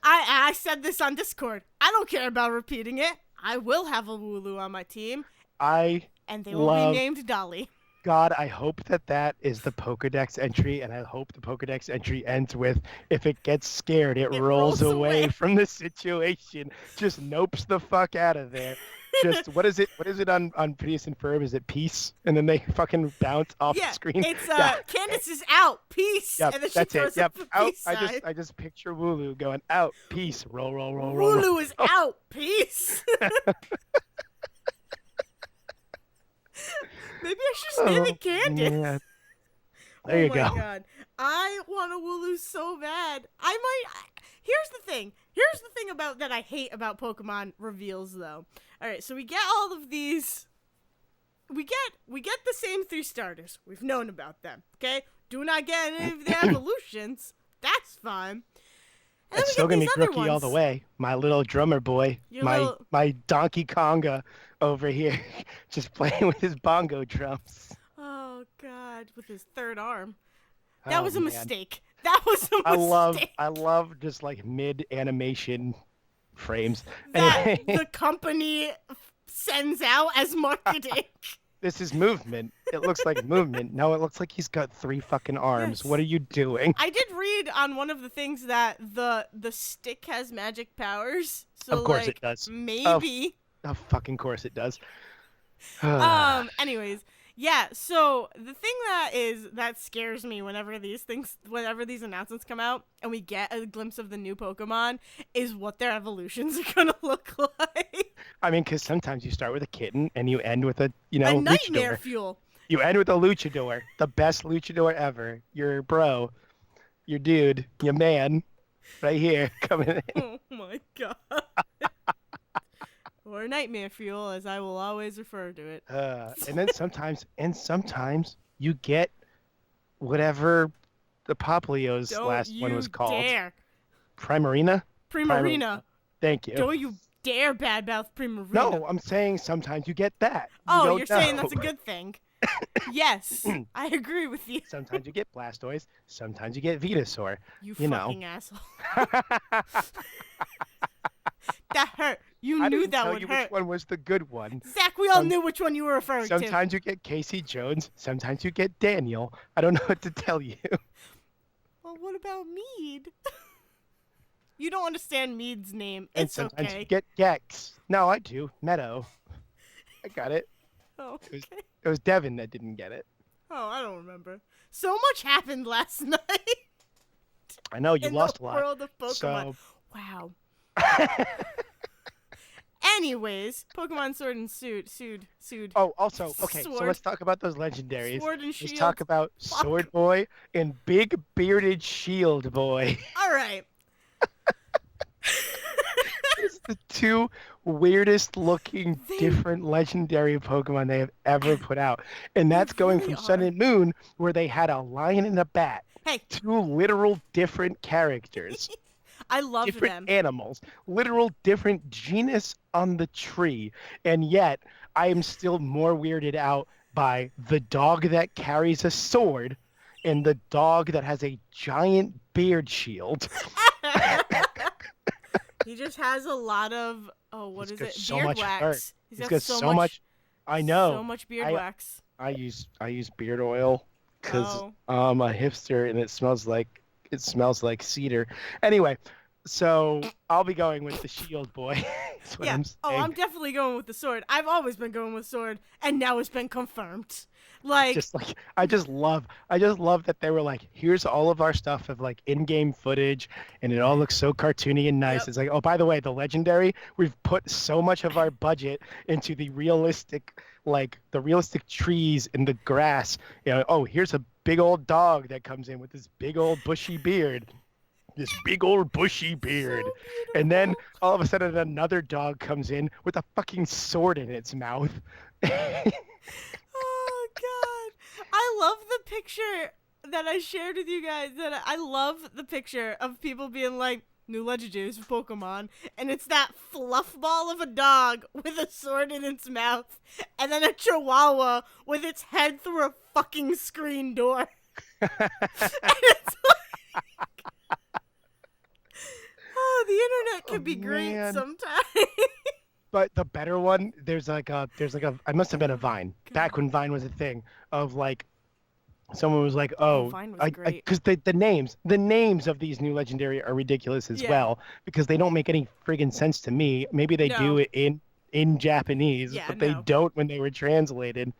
I said this on Discord. I don't care about repeating it. I will have a Wooloo on my team, I and they will be love named Dolly. God. I hope that that is the Pokedex entry, and I hope the Pokedex entry ends with if it gets scared, it It rolls rolls away. away from the situation, just nopes the fuck out of there. Just what is it? What is it on Phineas and Ferb? Is it peace? And then they fucking bounce off Yeah, screen. it's Yeah, Candace is out. Peace, yep, and then she that's it. throws up Yep, a out. peace I just sign. I just picture Wooloo going out. Peace. Roll, roll, roll, roll, roll. Wooloo is out. Peace. Maybe I should just name Oh it Candace. man, there Oh you my go. god. I want a Wooloo so bad. Here's the thing. Here's the thing about that I hate about Pokemon reveals though. Alright, so we get all of these. We get the same 3 starters. We've known about them. Okay? Do not get any of the evolutions. That's fine. And then It's we still get gonna these be other Grooky all the ones. way. My little drummer boy, Your my little my Donkey Konga over here, just playing with his bongo drums. Oh god, with his 3rd arm. That Oh was a man, mistake. That was a mistake. I love just like mid animation frames. That Anyway, the company sends out as marketing. this is movement. It looks like movement. No, it looks like he's got 3 fucking arms. Yes. What are you doing? I did read on one of the things that the stick has magic powers. So Of course it like does. maybe Of fucking course it does. anyways, yeah, so the thing that scares me whenever these announcements come out and we get a glimpse of the new Pokemon is what their evolutions are going to look like. I mean, because sometimes you start with a kitten and you end with a, A nightmare luchador. fuel. You end with a luchador, the best luchador ever. Your bro, your dude, your man, right here coming in. Oh my god. Or nightmare fuel, as I will always refer to it. And then sometimes you get whatever the Poplio's Don't last one you was called. dare. Primarina? Primarina. Thank you. Don't you dare badmouth Primarina. No, I'm saying sometimes you get that. Oh, don't you're saying know. that's a good thing. Yes, I agree with you. Sometimes you get Blastoise. Sometimes you get Venusaur. You You know. fucking asshole. That hurt. You I knew didn't that tell would you hurt. which one was the good one. Zach, we all Some- knew which one you were referring to. Sometimes you get Casey Jones. Sometimes you get Daniel. I don't know what to tell you. Well, what about Mead? You don't understand Mead's name. And It's sometimes okay. you get Gex. No, I do. Meadow. I got it. Oh, It was, okay. it was Devin that didn't get it. Oh, I don't remember. So much happened last night I know you in lost the a lot. world of Pokemon. So Wow. Anyways, Pokemon Sword and Sued. oh, also, okay, so Sword. let's talk about those legendaries. Sword and Shield. Let's talk about Fuck. Sword Boy and Big Bearded Shield Boy. All right. It's the 2 weirdest looking They- different legendary Pokemon they have ever put out. And that's going really from Sun are. and Moon, where they had a lion and a bat. Hey, 2 literal different characters, I love different them. animals, literal different genus on the tree. And yet, I am still more weirded out by the dog that carries a sword and the dog that has a giant beard shield. He just has a lot of He's is got it? so Beard much wax. fur. He's He's got so much. I know. So much beard I- wax. I use beard oil because Oh. I'm a hipster and it smells like cedar. Anyway, so I'll be going with the shield boy. That's what Yeah. I'm Oh, saying. I'm definitely going with the sword. I've always been going with sword, and now it's been confirmed. Like, Just like I just love that they were like, here's all of our stuff of like in-game footage, and it all looks so cartoony and nice. Yep. It's like, oh, by the way, the legendary, we've put so much of our budget into the realistic trees and the grass. Oh, here's a big old dog that comes in with this big old bushy beard. This big old bushy beard. so And then beautiful. all of a sudden another dog comes in with a fucking sword in its mouth. Oh God, I love the picture that I shared with you guys. That I love the picture of people being like, "New legendaries for Pokemon," and it's that fluff ball of a dog with a sword in its mouth, and then a Chihuahua with its head through a fucking screen door. And it's like, oh, the internet Oh can be great man. sometimes. But the better one, I must have been a Oh Vine back God. when Vine was a thing of like someone was like, Oh, "Oh, Vine was I," great. because the names of these new legendary are ridiculous as Yeah. well because they don't make any friggin' sense to me. Maybe they do No. it in Japanese, Yeah. but they No. don't when they were translated.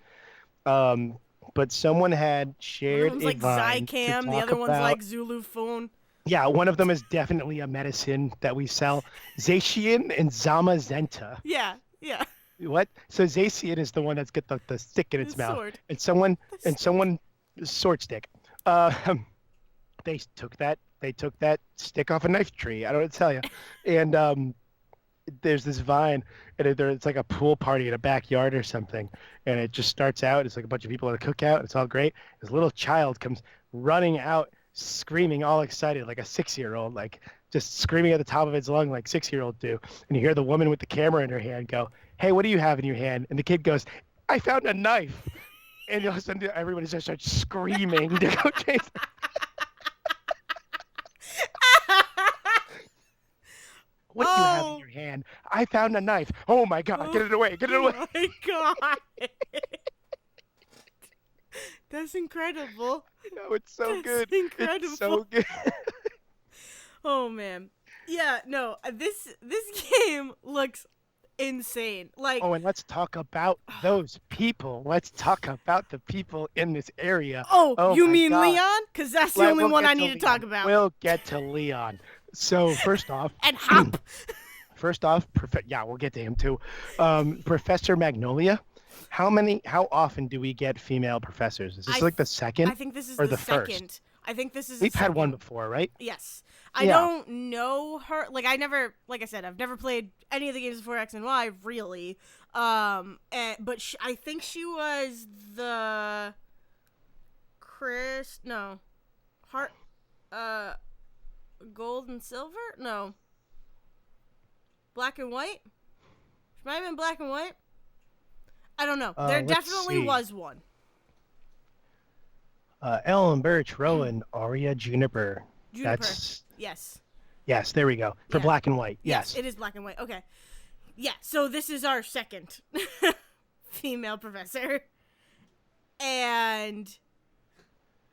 Um, but someone had One of shared them's a like Vine to Zycam. The talk other one's about. like Zulu phone. Yeah, one of them is definitely a medicine that we sell. Zacian and Zamazenta. Yeah. Yeah. What? So Zacian is the one that's got the stick in The its mouth, sword. and someone The and stick. someone sword stick. Uh, they took that stick off a knife tree. I don't know what to tell you. And there's this vine, and it's like a pool party in a backyard or something, and it just starts out. It's like a bunch of people at a cookout. It's all great. This little child comes running out, screaming, all excited, like a 6-year-old, like just screaming at the top of its lung, like 6-year-old do. And you hear the woman with the camera in her hand go, "Hey, what do you have in your hand?" And the kid goes, "I found a knife." And all of a sudden, everybody just starts screaming to go chase. "What do you have in Oh. your hand?" "I found a knife." "Oh my God, get Oh it away, get it away." my God. That's incredible. Oh, it's so That's good. It's incredible. so good. Oh man. Yeah, no. This game looks insane. Like, Oh, and let's talk about those people. Let's talk about the people in this area. oh, Oh you my mean God. Leon? Cuz that's the only We'll one get I to need to talk Leon. about. We'll get to Leon. So first off, And Hop. yeah, we'll get to him too. Professor Magnolia. How often do we get female professors? Is I this th- like the second I think this is or the the first? second. I think this is the We've had one second. before, right? Yes. I Yeah. don't know her. Like, like I said, I've never played any of the games before X and Y, really. But I think she was the no, heart, uh, gold and silver? No, black and white? She might have been black and white. I don't know. There Let's definitely see. was one. Ellen Birch, Rowan, Aria, Juniper. Juniper. That's Yes. Yes, there we go. For Yeah. black and white. Yes, Yes. it is black and white. Okay. Yeah, so this is our second female professor. And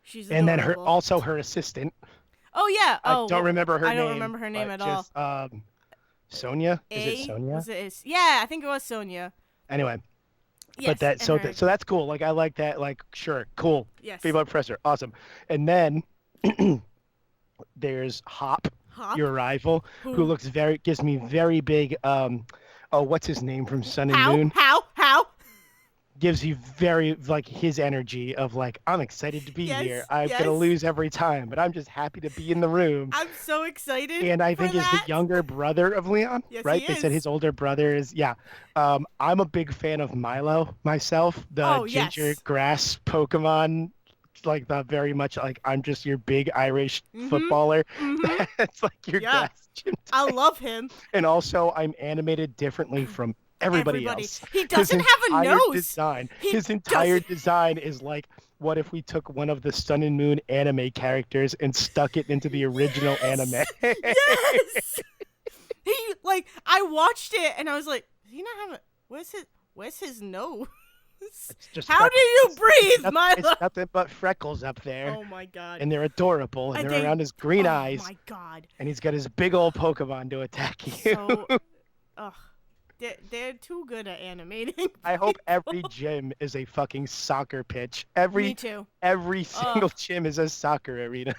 she's And then adorable. her assistant. Oh yeah. I Oh, don't remember her I name. don't remember her name But at all. just Sonia. Is it A Sonia? was it? Yeah, I think it was Sonia. Anyway, but Yes, and her. so that's cool. Like I like that. Like sure, cool. Yes. Female professor, awesome. And then there's Hop, Hop. your rival, who Who? looks gives me very big oh, what's his name from Sun and How? Moon? How? How? Gives you very like his energy of like I'm excited to be here. Yes. I'm gonna Yes. lose every time, but I'm just happy to be in the room. I'm so excited And I for think is the that. younger brother of Leon, Yes, he right? They said is. his older brother is, yeah. I'm a big fan of Milo myself, the Oh ginger yes. grass Pokemon, like the very much like I'm just your big Irish Mhm. footballer. Mhm. It's like your Yeah. grass gym I type. love him. And also I'm animated differently from everybody Everybody. else. He His doesn't have a entire nose. design, He his entire doesn't. design is like, what if we took one of the Sun and Moon anime characters and stuck it into the original anime? Yes. Yes. He like I watched it and I was like, does he not have a where's his nose? It's just How do freckles. you breathe, It's Milo? nothing but freckles up there, Oh my god. and they're adorable, and And they're they around his green oh eyes, my god. and he's got his big old Pokemon to attack you. So ugh. They're too good at animating. I hope every people. gym is a fucking soccer pitch. Me too. Every single Ugh. gym is a soccer arena.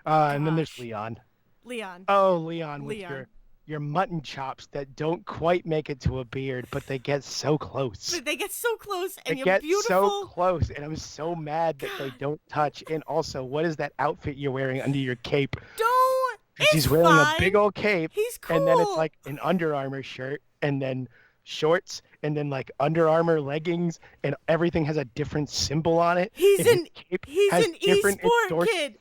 And then there's Gosh. Leon. Leon. Oh, Leon with Leon. your mutton chops that don't quite make it to a beard, but they get so close. But they get so close They and you're get so beautiful. close, and I'm so mad that they God. don't touch. And also, what is that outfit you're wearing under your cape? Don't. Because It's he's wearing a fine. big old cape, He's and then it's cool. like an Under Armour shirt, and then shorts and then like Under Armour leggings, and everything has a different symbol on it, He's and his an cape he's has an different e-sport endorse kid.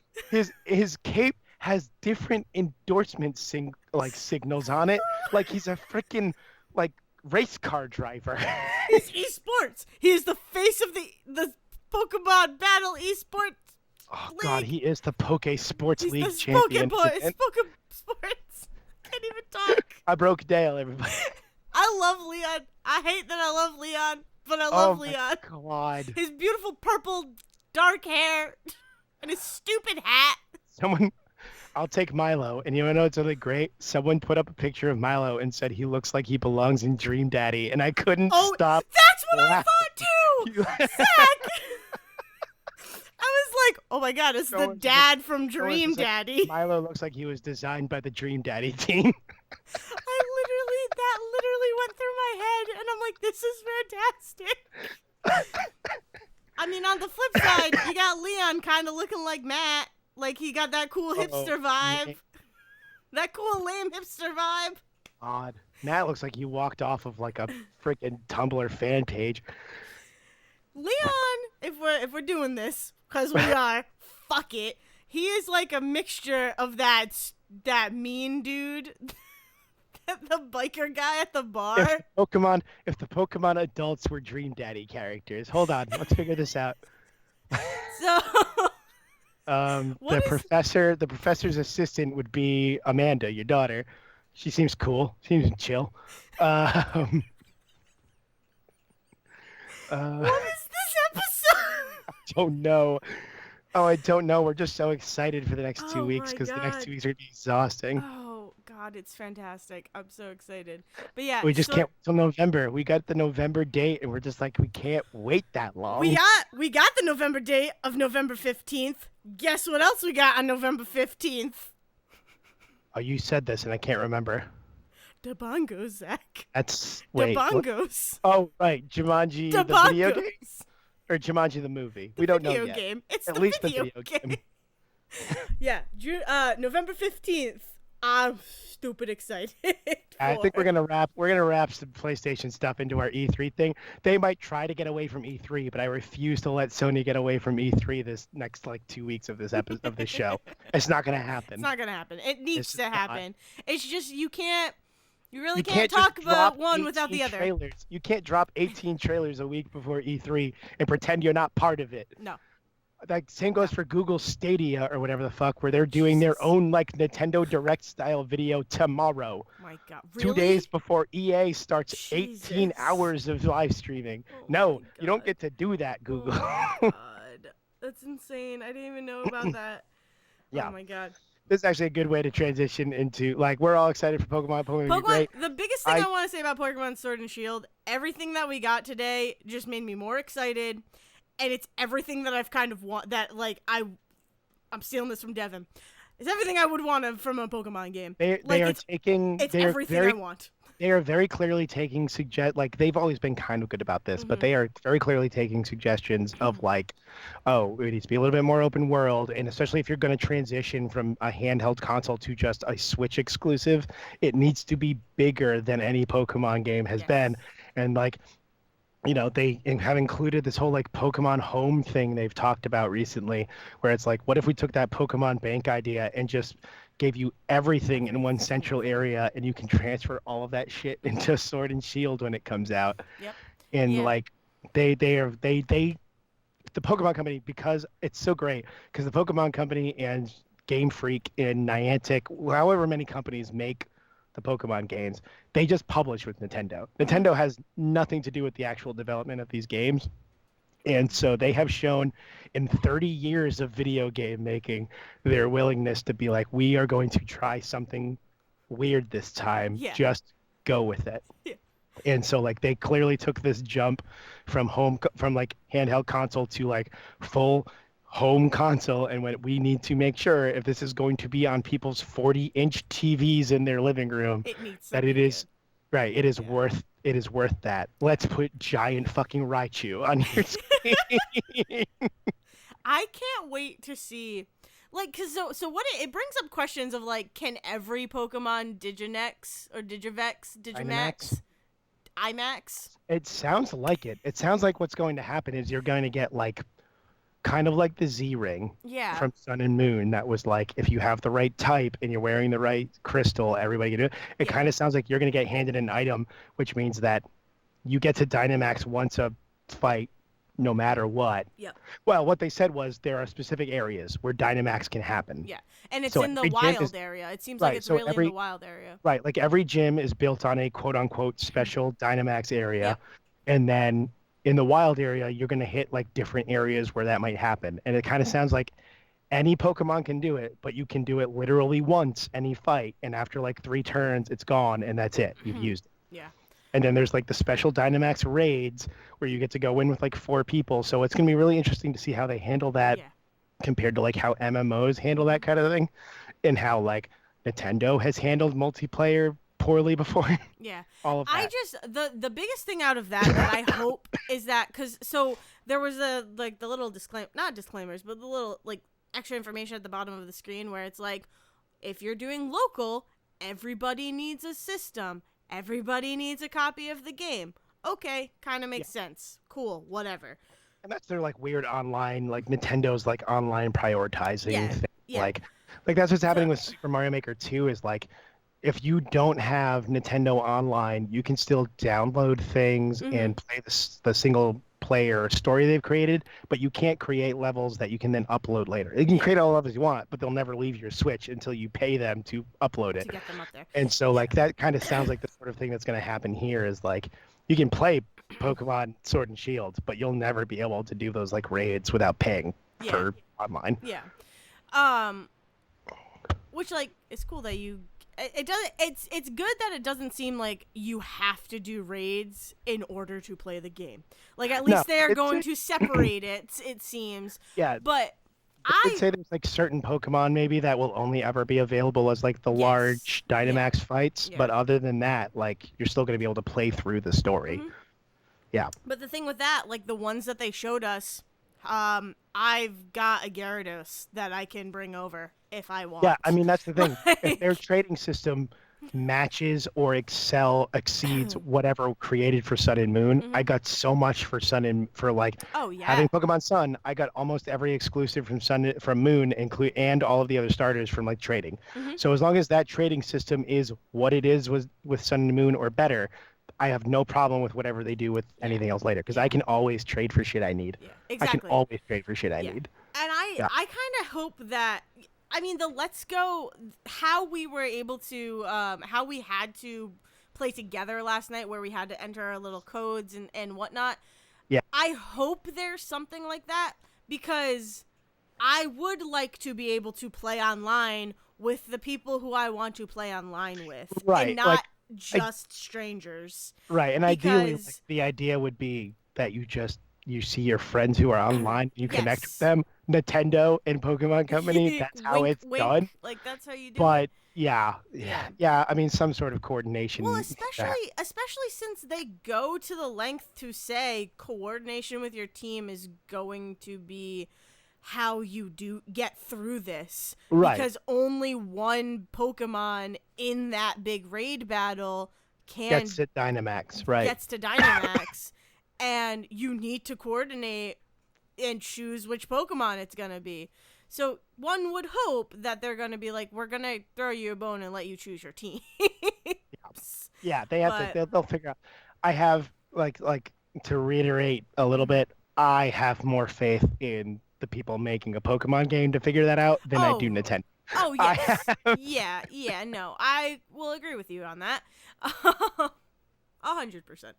his cape has different endorsement signals on it, like he's a freaking like race car driver. He's esports. He is the face of the Pokemon Battle Esports Oh God, League. he is the Poke Sports He's the League champion, isn't it? Spoken Sports. Can't even talk. I broke Dale, everybody. I love Leon. I hate that I love Leon, but I Oh love my Leon. God. His beautiful purple dark hair and his stupid hat. Someone, I'll take Milo. And you know what's really great? Someone put up a picture of Milo and said he looks like he belongs in Dream Daddy. And I couldn't Oh, stop that's what I laughing. thought too. Zach. I was like, oh my God, it's the Someone said- dad from someone Dream said Daddy. Milo looks like he was designed by the Dream Daddy team. That literally went through my head, and I'm like, this is fantastic. I mean, on the flip side, you got Leon kind of looking like Matt. Like, he got that cool hipster vibe. That cool lame hipster vibe. Odd. Matt looks like he walked off of like a freaking Tumblr fan page. Leon, if we're doing this, because we are, fuck it. He is like a mixture of that mean dude, the biker guy at the bar. If the Pokemon adults were Dream Daddy characters. Hold on, let's figure this out. So, The professor's assistant would be Amanda, your daughter. She seems cool. Seems chill. What is this episode? I don't know. Oh, I don't know. We're just so excited for the next 2 weeks my because the next God. 2 weeks are gonna be exhausting. Oh God, it's fantastic. I'm so excited. But yeah, We just so can't wait till November. We got the November date, and we're just like, we can't wait that long. we got the November date of November 15th. Guess what else we got on November 15th? Oh, you said this, and I can't remember. The bongos, Zach. That's The wait. What? bongos. Oh, right, Jumanji The the video game, bongos. or Jumanji the movie. We don't know Video yet. game. It's At the least video the video game. game. Yeah, November 15th. I'm stupid excited. I think for. we're gonna wrap some PlayStation stuff into our E3 thing. They might try to get away from E3, but I refuse to let Sony get away from E3 this next like 2 weeks of this episode of this show. It's not gonna happen. It's not gonna happen. It needs It's to just not. happen. It's just you really You can't just talk about drop one without 18 the other. trailers. You can't drop 18 trailers a week before E3 and pretend you're not part of it. No. That same goes for Google Stadia or whatever the fuck, where they're doing their own like Nintendo Direct style video tomorrow. My God, really? 2 days before EA starts 18 Jesus. hours of live streaming. Oh No, my you don't God. get to do that, Google. Oh my God, that's insane. I didn't even know about that. Yeah. Oh my God. This is actually a good way to transition into like we're all excited for Pokemon. Pokemon will be great. The biggest thing I want to say about Pokemon Sword and Shield, everything that we got today just made me more excited, and it's everything that I've kind of I'm stealing this from Devin. It's everything I would want from a Pokemon game. They are taking. It's they are everything very, I want. They are very clearly taking like they've always been kind of good about this, but Mhm. they are very clearly taking suggestions of like, oh, it needs to be a little bit more open world, and especially if you're going to transition from a handheld console to just a Switch exclusive, it needs to be bigger than any Pokemon game has Yes. been, and like. You know, they have included this whole like Pokemon Home thing they've talked about recently, where it's like, what if we took that Pokemon Bank idea and just gave you everything in one central area, and you can transfer all of that shit into Sword and Shield when it comes out. Yep. And Yeah. like, the Pokemon Company, because it's so great, because the Pokemon Company and Game Freak and Niantic, however many companies make the Pokemon games, they just publish with Nintendo. Nintendo has nothing to do with the actual development of these games. And so they have shown in 30 years of video game making their willingness to be like, we are going to try something weird this time. Yeah. Just go with it. Yeah. And so like they clearly took this jump from like handheld console to like full home console, and when we need to make sure if this is going to be on people's 40-inch TVs in their living room, It needs that to it be is right. It is Yeah. worth that. Let's put giant fucking Raichu on your screen. I can't wait to see, like, cause so what it brings up questions of like, can every Pokemon Diginex or Digivex, Digimax? Dynamax? IMAX. It sounds like it. It sounds like what's going to happen is you're going to get like kind of like the Z ring Yeah. from Sun and Moon. That was like if you have the right type and you're wearing the right crystal, everybody can do it. It Yeah. kind of sounds like you're going to get handed an item, which means that you get to Dynamax once a fight, no matter what. Yep. Well, what they said was there are specific areas where Dynamax can happen. Yeah. And it's So in the every gym is wild area. It seems like right. it's So really in the every wild area. right, like every gym is built on a quote unquote special Dynamax area, Yep. and then in the wild area, you're going to hit like different areas where that might happen. And it kind of sounds like any Pokemon can do it, but you can do it literally once any fight, and after like 3 turns, it's gone, and that's it. You've used it. Yeah. And then there's like the special Dynamax raids where you get to go in with like 4 people. So it's going to be really interesting to see how they handle that Yeah. compared to like how MMOs handle that kind of thing, and how like Nintendo has handled multiplayer poorly before. Yeah. All of I that. just the biggest thing out of that I hope is that cuz so there was a like the little disclaim not disclaimers, but the little like extra information at the bottom of the screen where it's like if you're doing local, everybody needs a system. Everybody needs a copy of the game. Okay, kind of makes sense. Cool, whatever. And that's their like weird online, like Nintendo's like online prioritizing Yeah. thing. Yeah. Like that's what's happening So, with Super Mario Maker 2 is like if you don't have Nintendo Online, you can still download things mhm. and play the single player story they've created, but you can't create levels that you can then upload later. You can Yeah, create all the levels you want, but they'll never leave your Switch until you pay them to upload to it. get them up there. And so Yeah. like that kind of sounds like the sort of thing that's going to happen here is like you can play Pokemon Sword and Shield, but you'll never be able to do those like raids without paying Yeah. for online. Yeah. Um which like it's cool that you it does it's good that it doesn't seem like you have to do raids in order to play the game. Like at No, least they are it's going to separate it seems. yeah. But They did I say there's like certain Pokemon maybe that will only ever be available as like the yes. large Yeah. Dynamax fights, Yeah. but other than that, like you're still going to be able to play through the story. Mhm. Yeah. But the thing with that, like the ones that they showed us, I've got a Gyarados that I can bring over if I Yeah, I want. mean that's the thing. If their Like trading system matches or exceeds whatever created for Sun and Moon, I mhm. got so much for Sun and for like Oh yeah. having Pokemon Sun, I got almost every exclusive from Sun from Moon include and all of the other starters from like trading. Mhm. So as long as that trading system is what it is was with Sun and Moon or better, I have no problem with whatever they do with Yeah. anything else later because I Yeah. can always trade for shit I need. Yeah. I can Exactly. always trade for shit I Yeah. need. And Yeah. I kind of hope that I mean the Let's Go how we were able to how we had to play together last night where we had to enter our little codes and whatnot. Yeah. I hope there's something like that because I would like to be able to play online with the people who I want to play online with and Right. not I just strangers Right, and ideally, like because the idea would be that you see your friends who are online, you connect with yes. them. Nintendo and Pokemon Company, that's how Wink it's done. wink like that's how you do it. But yeah, yeah, Yeah. yeah. I mean, some sort of Well, coordination. especially since they go to the length to say coordination with your team is going to be how you do get through this Right, because only one Pokemon in that big raid battle can gets it Dynamax. Right. gets to Dynamax and you need to coordinate and choose which Pokemon it's going to be. So one would hope that they're going to be like, we're going to throw you a bone and let you choose your team. Yeah, they have to. But They'll figure out. I have like to reiterate a little bit. I have more faith in the people making a Pokemon game to figure that out than I do oh, Nintendo. oh I yes. have Yeah, yeah, no. I will agree with you on that. 100%.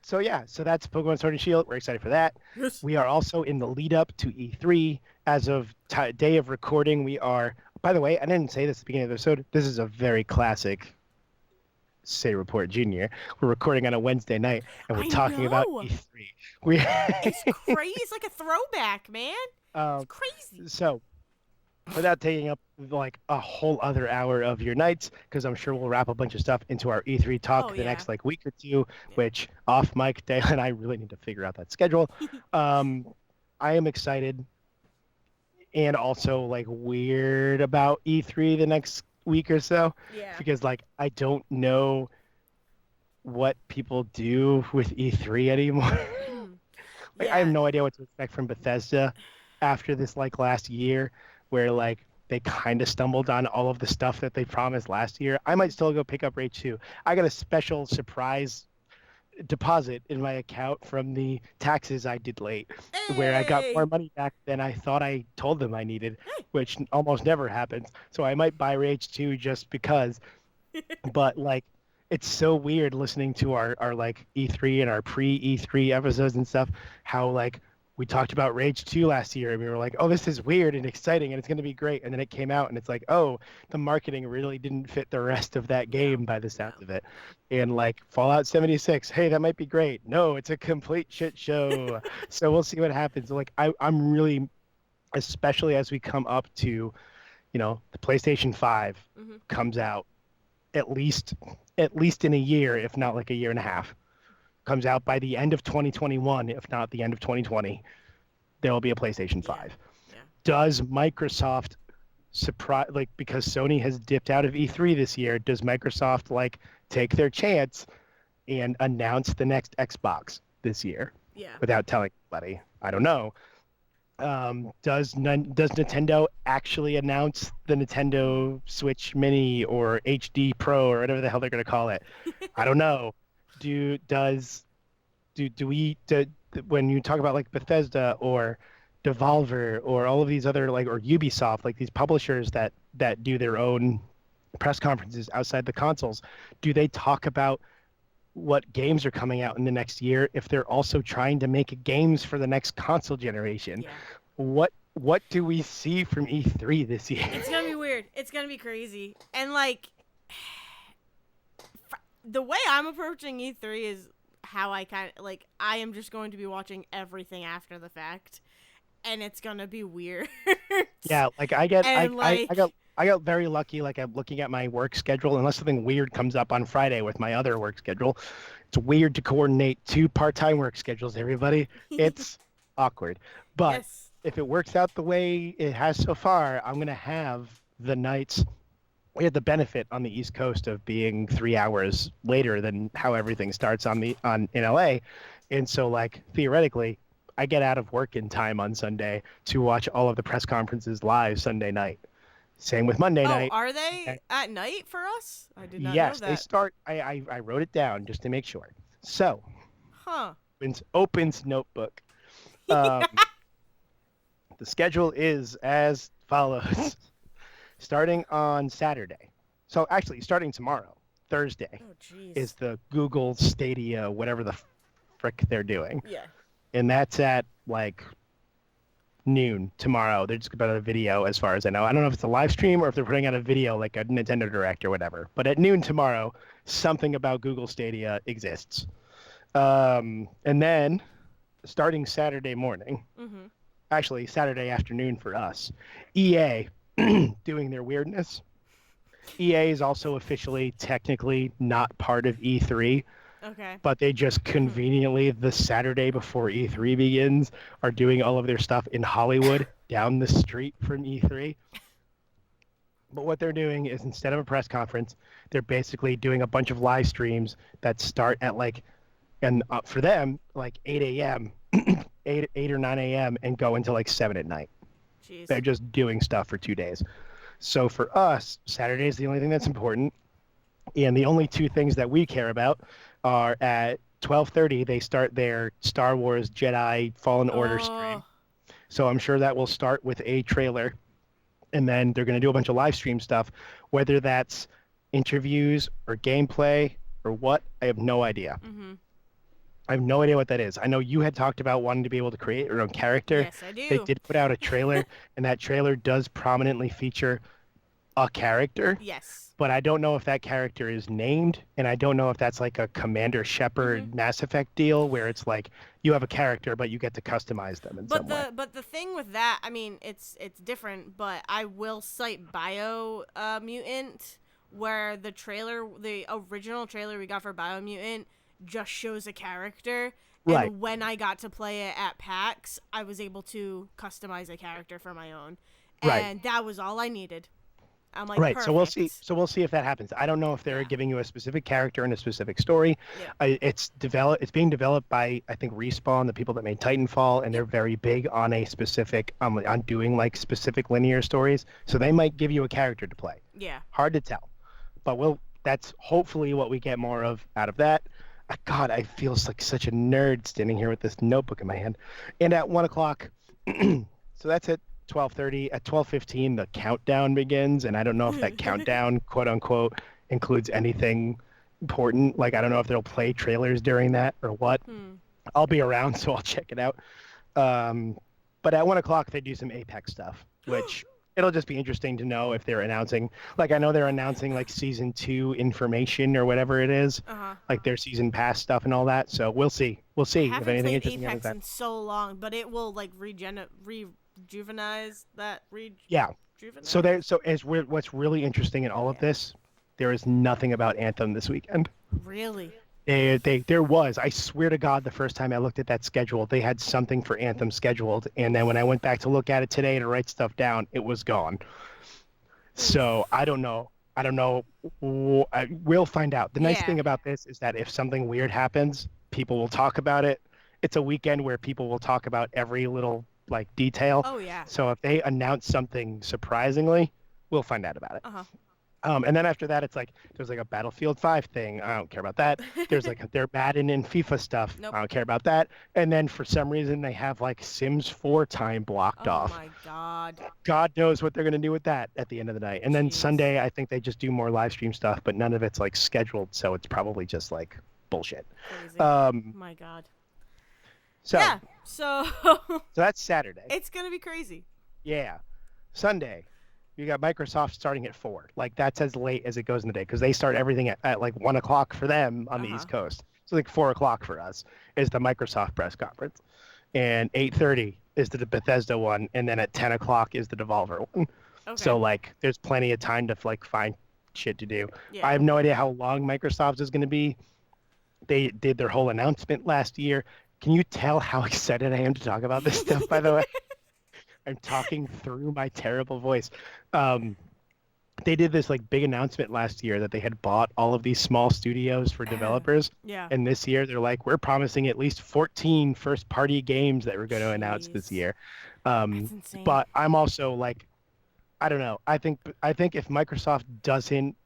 So yeah, so that's Pokemon Sword and Shield. We're excited for that. Yes. We are also in the lead up to E3. As of day of recording, we are. By the way, I didn't say this at the beginning of the episode. This is a very classic Say Report Junior. We're recording on a Wednesday night, and we're I talking about know. E3. We. It's crazy. It's like a throwback, man. It's um, crazy. so without taking up like a whole other hour of your nights, because I'm sure we'll wrap a bunch of stuff into our E3 Oh talk the yeah. next like week or two, Yeah. which off mic, Dale and I really need to figure out that schedule. Um, I am excited and also like weird about E3 the next week or so Yeah. because like I don't know what people do with E3 anymore. Like I have Yeah. no idea what to expect from Bethesda after this like last year where like they kind of stumbled on all of the stuff that they promised last year. I might Mhm. still go pick up Rage 2. I got a special surprise deposit in my account from the taxes I did late where I got more Hey. money back than I thought I told them I needed, Hey. which almost never happens. So I might buy Rage 2 just because, but like it's so weird listening to our like E3 and our pre E3 episodes and stuff how like we talked about Rage 2 last year and we were like, "Oh, this is weird and exciting and it's going to be great." And then it came out and it's like, "Oh, the marketing really didn't fit the rest of that No. game by the No. sounds of it." And like Fallout 76, "Hey, that might be great." No, it's a complete shit show. So we'll see what happens. Like I'm really, especially as we come up to, the PlayStation 5 Mhm. comes out at least at least in a year, if not like a year and a half. Comes out by the end of 2021, if not the end of 2020. There will be a PlayStation Yeah. 5. Yeah. Does Microsoft surprise like because Sony has dipped out of E3 this year? Does Microsoft like take their chance and announce the next Xbox this year Yeah. without telling anybody? I don't know. Does Nintendo actually announce the Mhm. Nintendo Switch Mini or HD Pro or whatever the hell they're going to call it? I don't know. Do does do we do, when you talk about like Bethesda or Devolver or all of these other like or Ubisoft, like these publishers that do their own press conferences outside the consoles, do they talk about what games are coming out in the next year if they're also trying to make games for the next console generation? Yeah. What do we see from E3 this year? It's gonna be weird. It's gonna be crazy. And like, the way I'm approaching E3 is how I kind of like. I am just going to be watching everything after the fact, and it's gonna be weird. Yeah, like I get And I like, got very lucky. Like I'm looking at my work schedule, unless something weird comes up on Friday with my other work schedule. It's weird to coordinate two part-time work schedules, everybody. It's awkward. But yes. if it works out the way it has so far, I'm gonna have the nights. We had the benefit on the East Coast of being 3 hours later than how everything starts on in LA. And so like theoretically, I get out of work in time on Sunday to watch all of the press conferences live Sunday night. Same with Monday Oh, night. are And they at night for us? I did not know yes, they that. start. I wrote it down just to make sure. So Huh. opens notebook. Um, the schedule is as follows. Starting on Saturday. So actually, starting tomorrow, Thursday, Oh, is jeez. the Google Stadia, whatever the frick they're doing. Yeah. And that's at like noon tomorrow. They're just about a video, as far as I know. I don't know if it's a live stream or if they're putting out a video like a Nintendo Direct or whatever. But at noon tomorrow, something about Google Stadia exists. And then starting Saturday morning, Mm-hmm. actually Saturday afternoon for us, EA doing their weirdness. EA is also officially, technically not part of E3, Okay. but they just conveniently, the Saturday before E3 begins, are doing all of their stuff in Hollywood down the street from E3. But what they're doing is instead of a press conference, they're basically doing a bunch of live streams that start at like, and for them, like 8 a.m., 8 or 9 a.m., and go until like 7 at night. They're Jeez. just doing stuff for 2 days. So for us, Saturday is the only thing that's important. And the only two things that we care about are at 12:30 they start their Star Wars Jedi Fallen Order stream. Oh. So I'm sure that will start with a trailer and then they're going to do a bunch of live stream stuff, whether that's interviews or gameplay or what, I have no idea. Mm-hmm. I have no idea what that is. I know you had talked about wanting to be able to create your own character. Yes, I They do. did put out a trailer and that trailer does prominently feature a character, Yes. but I don't know if that character is named, and I don't know if that's like a Commander Mm-hmm. Shepard Mass Effect deal where it's like you have a character, but you get to customize them in But some way. the thing with that, I mean, it's different, but I will cite Bio Mutant, where the original trailer we got for Biomutant just shows a character, Right, and when I got to play it at PAX, I was able to customize a character for my own, right. and that was all I needed. I'm like, Right. So we'll see. perfect. So we'll see if that happens. I don't know if they're Yeah. giving you a specific character and a specific story. Yep. It's developed. It's being developed by I think Respawn, the people that made Titanfall, and they're Yep. very big on a specific on doing like specific linear stories. So they might give you a character to play. Yeah. Hard to tell, but we'll. That's hopefully what we get more of out of that. God, I feel like such a nerd standing here with this notebook in my hand. And at 1 o'clock, so that's at 12:30. At 12:15, the countdown begins, and I don't know if that countdown, quote unquote, includes anything important. Like I don't know if they'll play trailers during that or what. Hmm. I'll be around, so I'll check it out. Um, but at 1 o'clock, they do some Apex stuff, which it'll just be interesting to know if they're announcing. Like I know they're announcing like season 2 information or whatever it is, Uh-huh. like their season pass stuff and all that. So we'll see. We'll I see if haven't anything played interesting happens. Apex in so long, but it will like rejuvenize that Yeah. So rejuvenize. there. So what's really interesting in all of Yeah. this, there is nothing about Anthem this weekend. Really? There was. I swear to God, the first time I looked at that schedule, they had something for Anthem scheduled, and then when I went back to look at it today to write stuff down, it was gone. So I don't know. I don't know. We'll find out. The nice Yeah. thing about this is that if something weird happens, people will talk about it. It's a weekend where people will talk about every little like detail. Oh yeah. So if they announce something surprisingly, we'll find out about it. Uh-huh. And then after that, it's like there's like a Battlefield 5 thing. I don't care about that. There's like their Madden and FIFA stuff. Nope. I don't care about that. And then for some reason, they have like Sims 4 time blocked Oh off. my god. God knows what they're going to do with that at the end of the night. And then Jeez. Sunday, I think they just do more live stream stuff, but none of it's like scheduled. So it's probably just like bullshit. Crazy. Um, My god. so, Yeah. So so that's Saturday. it's gonna be crazy. Yeah. Sunday, you got Microsoft starting at 4. Like that's as late as it goes in the day because they start everything at like 1 o'clock for them on the East Coast. So like 4 o'clock for us is the Microsoft press conference, and 8:30 is the Bethesda one, and then at 10 o'clock is the Devolver one. Okay. So like there's plenty of time to like find shit to do. Yeah. I have no idea how long Microsoft is going to be. They did their whole announcement last year. Can you tell how excited I am to talk about this stuff, by the way? I'm talking through my terrible voice. They did this like big announcement last year that they had bought all of these small studios for developers. Yeah. And this year they're like, we're promising at least 14 first party games that we're going to announce this Jeez. year. That's insane. But I'm also like, I don't know. I think if Microsoft doesn't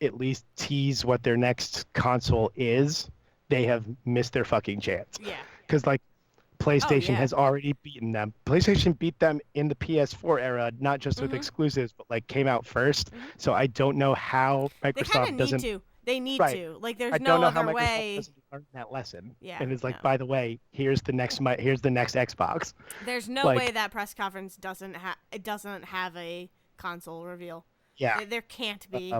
at least tease what their next console is, they have missed their fucking chance. Yeah. Because like PlayStation yeah. has already beaten them. PlayStation beat them in the PS4 era, not just with exclusives, but like came out first. So I don't know how They kind Microsoft of doesn't. need to. They need Right. to. Like, there's I no don't know how other Microsoft way. doesn't learn that lesson. Yeah, And it's like, no. by the way, here's the next Xbox. There's no like- way that press conference doesn't have a console reveal. Yeah. There can't be.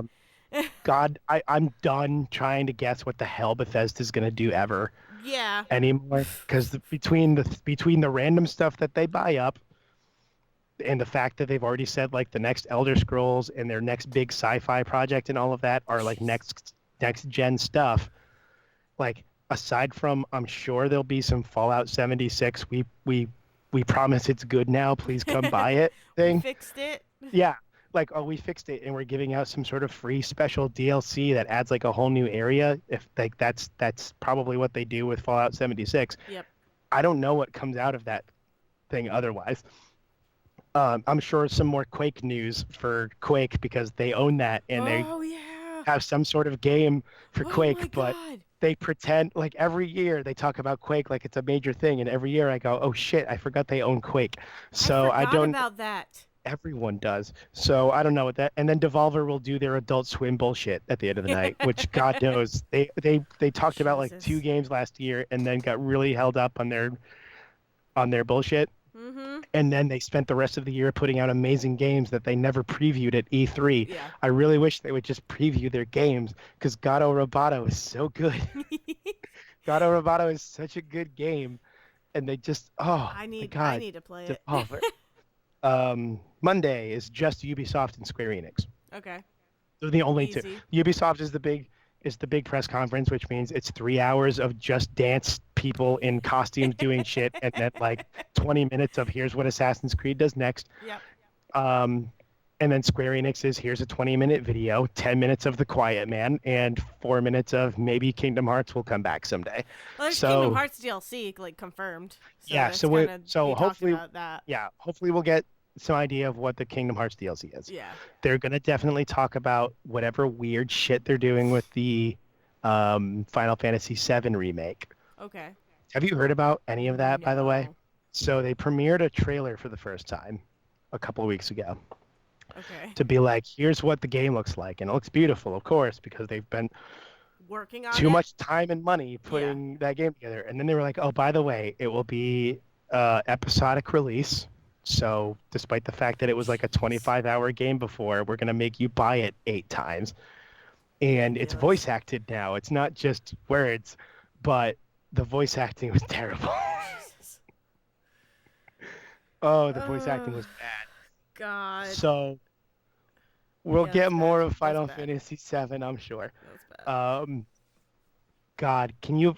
God, I'm done trying to guess what the hell Bethesda's gonna do ever Yeah. anymore. Because between the random stuff that they buy up, and the fact that they've already said like the next Elder Scrolls and their next big sci-fi project and all of that are like next gen stuff. Like aside from, I'm sure there'll be some Fallout 76. We promise it's good now. Please come buy it thing. Fixed it. Yeah. Like, oh, we fixed it and we're giving out some sort of free special DLC that adds like a whole new area. If like that's probably what they do with Fallout 76. Yep. I don't know what comes out of that thing otherwise. I'm sure some more Quake news for Quake because they own that and they Oh yeah. have some sort of game for Oh Quake, my but God. they pretend like every year they talk about Quake like it's a major thing, and every year I go, oh shit, I forgot they own Quake. So I I forgot don't. about that. Everyone does. So I don't know what that. And then Devolver will do their Adult Swim bullshit at the end of the night, which God knows they talked about like Jesus. 2 games last year and then got really held up on their bullshit. Mm-hmm. And then they spent the rest of the year putting out amazing games that they never previewed at E3. Yeah. I really wish they would just preview their games because Gato Roboto is so good. Gato Roboto is such a good game, and they just I my need God, to play it. Devolver. Monday is just Ubisoft and Square Enix. Okay. They're the only Easy. two. Ubisoft is the big press conference, which means it's 3 hours of just dance people in costumes doing shit, and then like 20 minutes of here's what Assassin's Creed does next. Yep. And then Square Enix is here's a 20-minute video, 10 minutes of The Quiet Man, and 4 minutes of maybe Kingdom Hearts will come back someday. Well, there's Kingdom So Hearts DLC like confirmed, so yeah, it's so we gonna so be talked hopefully about that. hopefully we'll get some idea of what the Kingdom Hearts DLC is. Yeah. They're gonna definitely talk about whatever weird shit they're doing with the Final Fantasy VII remake. Okay. Have you heard about any of that, by the way? No. So they premiered a trailer for the first time a couple of weeks ago Okay. to be like, here's what the game looks like. And it looks beautiful, of course, because they've been Working on too it. much time and money Yeah. putting that game together. And then they were like, oh, by the way, it will be episodic release. So despite the fact that it was like a 25-hour game before, we're going to make you buy it 8 times. And it's Ridiculous. voice acted now. It's not just words, but the voice acting was terrible. Jesus. Oh, the voice acting was bad. God. So we'll Yeah, get that's more bad. of That's Final bad. Fantasy VII, I'm sure. That's bad. God,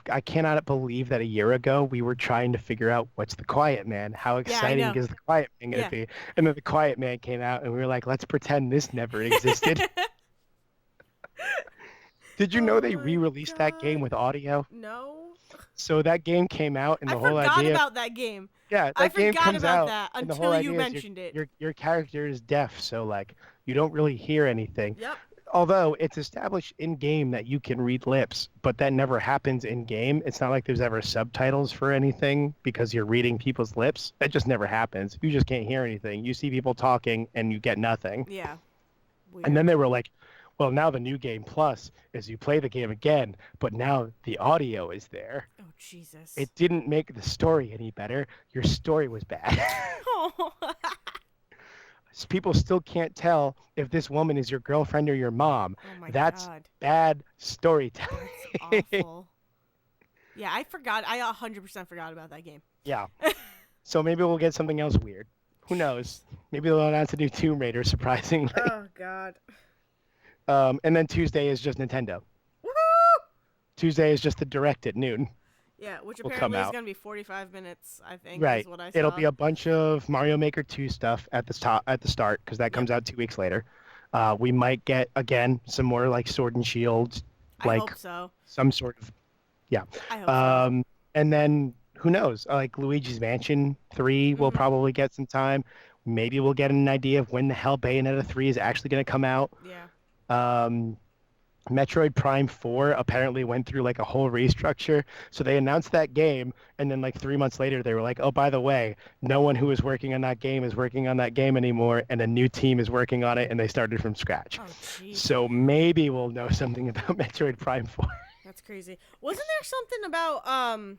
I cannot believe that a year ago we were trying to figure out what's the Quiet Man. How Yeah, I exciting know. is the Quiet Man going to Yeah. be? And then the Quiet Man came out and we were like, let's pretend this never existed. Did you know Oh they my re-released that game god. with audio? No. So that game came out and I the whole forgot idea, about that game. yeah, I that game forgot comes about out that and the whole until you idea is mentioned it. your character is deaf, so like you don't really hear anything. Yep. Although it's established in game that you can read lips, but that never happens in game. It's not like there's ever subtitles for anything because you're reading people's lips. That just never happens. You just can't hear anything. You see people talking and you get nothing. Yeah. And Weird. then they were like, well, now the new game plus is you play the game again, but now the audio is there. Oh Jesus. It didn't make the story any better. Your story was bad. Oh. People still can't tell if this woman is your girlfriend or your mom. Oh my That's god. bad storytelling. That's awful. Yeah, I forgot. I 100% forgot about that game. Yeah. So maybe we'll get something else weird. Who knows? Maybe they'll announce a new Tomb Raider, surprisingly. Oh god. And then Tuesday is just Nintendo. Woohoo! Tuesday is just the direct at noon. Yeah, which Will come apparently is out. going to be 45 minutes, I think, Right. is what I saw. It'll be a bunch of Mario Maker 2 stuff at the top at the start because that Yep. comes out 2 weeks later. We might get again some more like Sword and Shield, I like hope so. some sort of I hope so. And then who knows? Like Luigi's Mansion 3 will Mhm. probably get some time. Maybe we'll get an idea of when the hell Bayonetta 3 is actually going to come out. Yeah. Metroid Prime 4 apparently went through like a whole restructure. So they announced that game, and then like 3 months later, they were like, oh, by the way, no one who was working on that game is working on that game anymore, and a new team is working on it, and they started from scratch. Oh, jeez. So maybe we'll know something about Metroid Prime 4. That's crazy. Wasn't there something about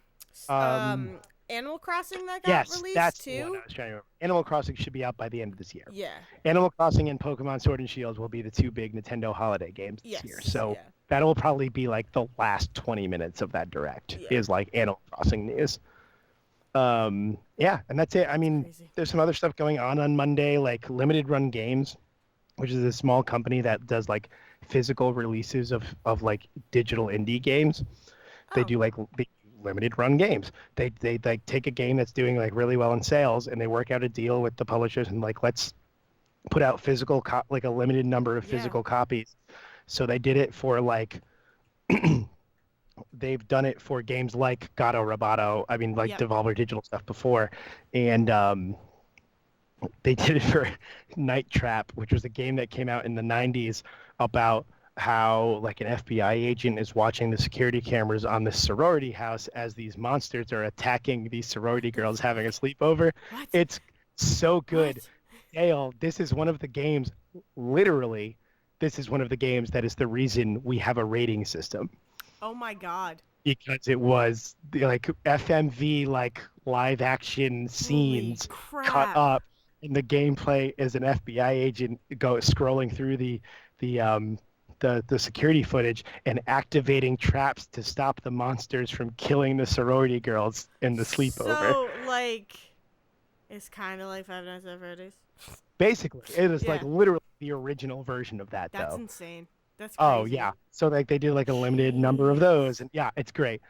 Animal Crossing that got Yes, released that's too? the one I was trying to remember. Animal Crossing should be out by the end of this year. Yeah. Animal Crossing and Pokemon Sword and Shield will be the two big Nintendo holiday games this Yes. year. So yeah. that'll probably be like the last 20 minutes of that direct Yeah. is like Animal Crossing news. Yeah, and that's it. I mean, Crazy. there's some other stuff going on Monday, like Limited Run Games, which is a small company that does like physical releases of like digital indie games. They Oh. do like limited run games. They like take a game that's doing like really well in sales and they work out a deal with the publishers and like let's put out like a limited number of Yeah. physical copies. So they did it for like they've done it for games like Gato Roboto. I mean like Yep. Devolver Digital stuff before, and they did it for Night Trap, which was a game that came out in the 90s about how like an FBI agent is watching the security cameras on this sorority house as these monsters are attacking these sorority girls having a sleepover. What? It's so good. What? Dale, this is one of the games, literally, this is one of the games that is the reason we have a rating system. Oh my god. Because it was like FMV, like live action scenes Holy cut crap. up, and the gameplay is an FBI agent scrolling through the security footage and activating traps to stop the monsters from killing the sorority girls in the sleepover. So, like, it's kind of like Five Nights at Freddy's. Basically, it is like Yeah. literally the original version of that, That's though. insane. That's crazy. Oh yeah, so like they do like a limited number of those, and yeah, it's great.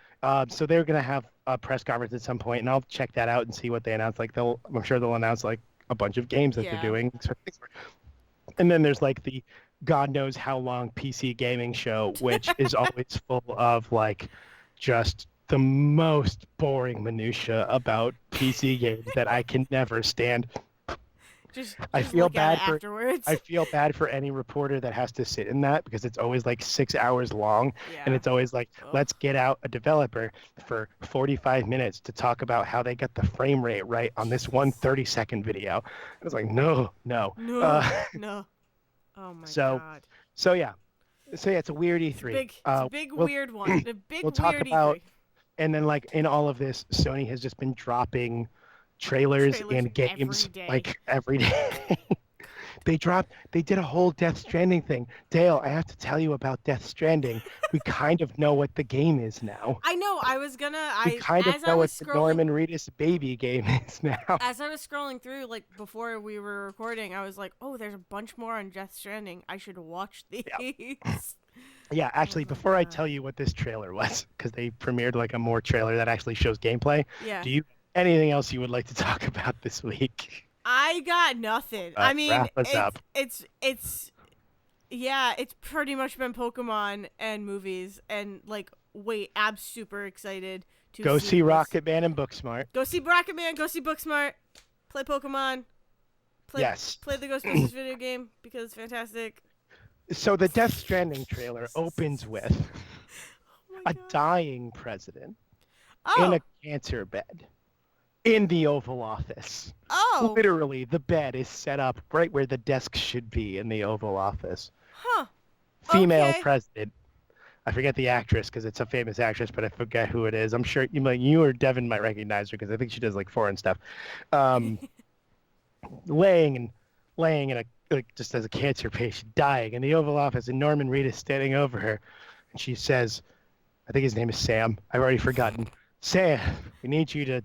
So they're gonna have a press conference at some point, and I'll check that out and see what they announce. Like I'm sure they'll announce like a bunch of games that Yeah. they're doing. So And then there's like the God knows how long PC gaming show, which is always full of like just the most boring minutia about PC games that I can never stand. I Just feel look at it bad for afterwards. I feel bad for any reporter that has to sit in that because it's always like 6 hours long and Yeah. it's always like, Ugh. let's get out a developer for 45 minutes to talk about how they got the frame rate right on this one Jesus. 30-second video. It's like, no, no. No. No. Oh my So god. so yeah. So yeah, it's a weird E3. It's a big We'll weird one. A big we'll talk weird about, E3. and then like in all of this, Sony has just been dropping trailers Trailers and every games day. like every day. They did a whole Death Stranding thing. Dale, I have to tell you about Death Stranding. We kind of know what the game is now. I know. I was gonna. We I kind of as I know was what the scrolling Norman Reedus baby game is now. as I was scrolling through, like before we were recording, I was like, "Oh, there's a bunch more on Death Stranding. I should watch these." Yeah. Yeah, Oh actually, my before I god. tell you what this trailer was, because they premiered like a more trailer that actually shows gameplay, Yeah. do you anything else you would like to talk about this week? I got nothing. I mean, Wrap us up. it's yeah, it's pretty much been Pokemon and movies and like wait, I'm super excited to Go see see what's Rocket Man and Booksmart. go see Bracket Man, go see Booksmart, play Pokemon, play Yes. play the Ghostbusters video game because it's fantastic. So the Death Stranding trailer opens with Oh my a god. dying president in a Oh. cancer bed in the Oval Office. Oh. Literally, the bed is set up right where the desk should be in the Oval Office. Huh. Female Okay. president. I forget the actress because it's a famous actress, but I forget who it is. I'm sure you or Devin might recognize her because I think she does like foreign stuff. Um, laying and laying in a like just as a cancer patient, dying in the Oval Office, and Norman Reedus standing over her, and she says, I think his name is Sam. I've already forgotten. Sam, we need you to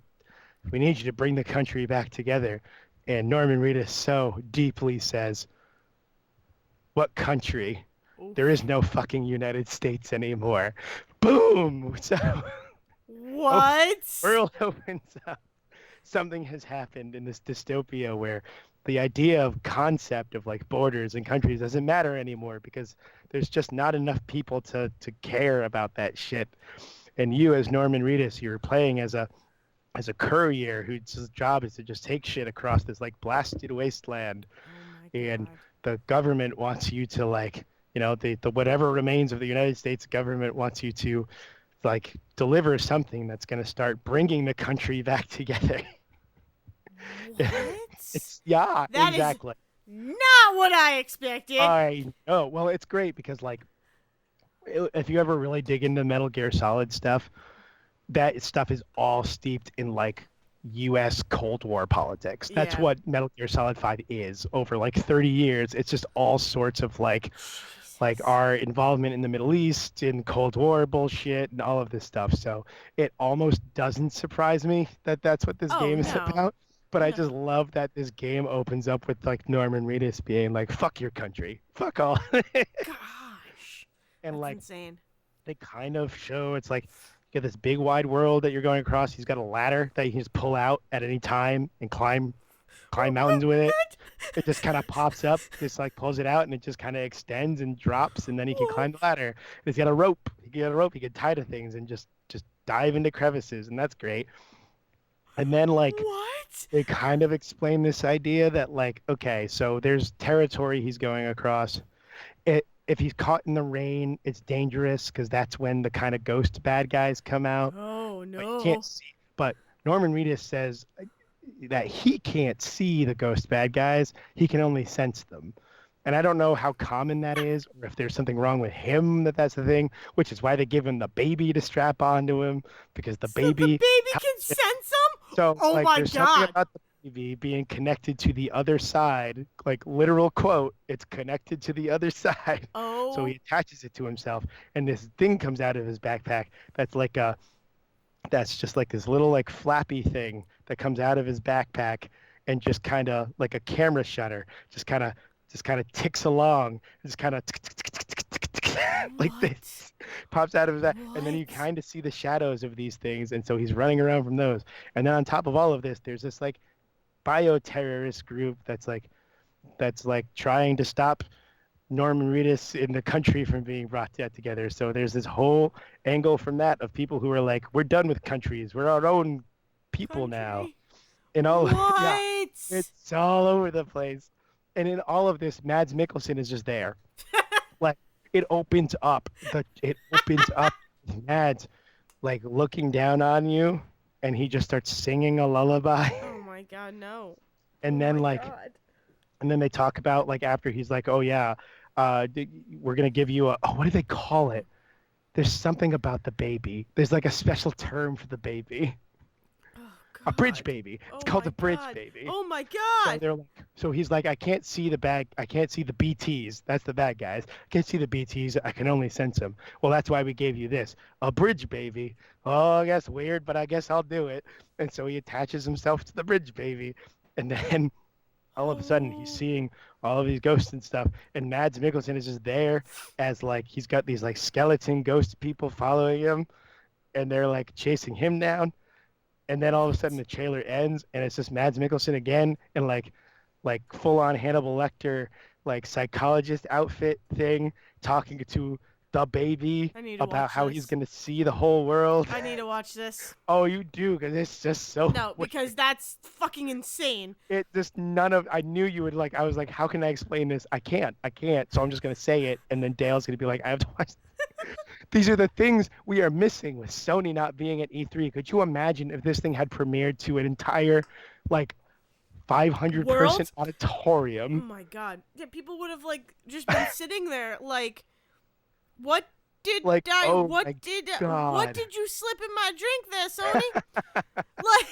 bring the country back together. And Norman Reedus so deeply says, what country? There is Oof. no fucking United States anymore. Boom! So oh, What? world opens up. Something has happened in this dystopia where the idea of concept of like borders and countries doesn't matter anymore because there's just not enough people to care about that shit. And you as Norman Reedus, you're playing as a courier whose job is to just take shit across this like blasted wasteland, Oh my and god. the government wants you to like, the whatever remains of the United States government wants you to like deliver something that's going to start bringing the country back together. What? It's yeah, That is exactly. not what I expected. I know. Well, it's great because like if you ever really dig into Metal Gear Solid stuff, that stuff is all steeped in like US Cold War politics. That's Yeah. what Metal Gear Solid 5 is over like 30 years. It's just all sorts of like Jesus. our involvement in the Middle East and Cold War bullshit and all of this stuff. So it almost doesn't surprise me that that's what this Oh game is no. about. But I No. just love that this game opens up with like Norman Reedus being like, "Fuck your country, fuck all," Gosh. and That's like insane. they kind of show it's like you get this big wide world that you're going across. He's got a ladder that you can just pull out at any time and climb mountains with it. What? It just kind of pops up, just like pulls it out, and it just kind of extends and drops, and then he can What? climb the ladder. And he's got a rope. He got a rope. He can tie to things and just dive into crevices, and that's great. And then like What? they kind of explain this idea that like okay, so there's territory he's going across. If he's caught in the rain, it's dangerous because that's when the kind of ghost bad guys come out. Oh But you can't no. see. But Norman Reedus says that he can't see the ghost bad guys. He can only sense them. And I don't know how common that is, or if there's something wrong with him that's the thing, which is why they give him the baby to strap onto him because the So the baby. baby can sense them? So Oh like, my there's something god. about the baby being connected to the other side, like literal quote, it's connected to the other side. So he Oh. attaches it to himself, and this thing comes out of his backpack that's like a that's just like this little like flappy thing that comes out of his backpack and just kind of like a camera shutter just kind of ticks along, just kind of like What? this pops out of his back, and then you What? kind of see the shadows of these things, and so he's running around from those. And then on top of all of this there's this like bioterrorist group that's like that's like trying to stop Norman Reedus in the country from being brought together. So there's this whole angle from that of people who are like, we're done with countries. We're our own people now. Country. And all, yeah, What? it's all over the place. And in all of this, Mads Mikkelsen is just there. Like it opens up. It opens up with Mads like looking down on you, and he just starts singing a lullaby. Oh my god, no. Oh And then my like, god. and then they talk about like after he's like, oh yeah, we're gonna give you a, oh, what do they call it? There's something about the baby. There's like a special term for the baby. Oh A bridge god. baby. Oh It's called my a bridge god. baby. Oh my So god. they're like, so he's like, I can't see the bad, I can't see the BTs. That's the bad guys. I can't see the BTs. I can only sense them. Well, that's why we gave you this, a bridge baby. Oh, I guess weird, but I guess I'll do it. And so he attaches himself to the bridge baby, and then all of a sudden he's Oh. seeing all of these ghosts and stuff. And Mads Mikkelsen is just there as like he's got these like skeleton ghost people following him, and they're like chasing him down. And then all of a sudden What? the trailer ends and it's just Mads Mikkelsen again in like full on Hannibal Lecter like psychologist outfit thing talking to the baby I need to about watch how he's this. gonna see the whole world. I need to watch this. Oh, you do, because it's just so No, weird. because that's fucking insane. It just none of I knew you would like I was like, how can I explain this? I can't. So I'm just gonna say it and then Dale's gonna be like, I have to watch. These are the things we are missing with Sony not being at E3. Could you imagine if this thing had premiered to an entire, like, 500-person World? Oh auditorium? my god. Yeah, people would have like just been sitting there like what did Like, I oh what my did what God. did you slip in my drink there, Sony? Like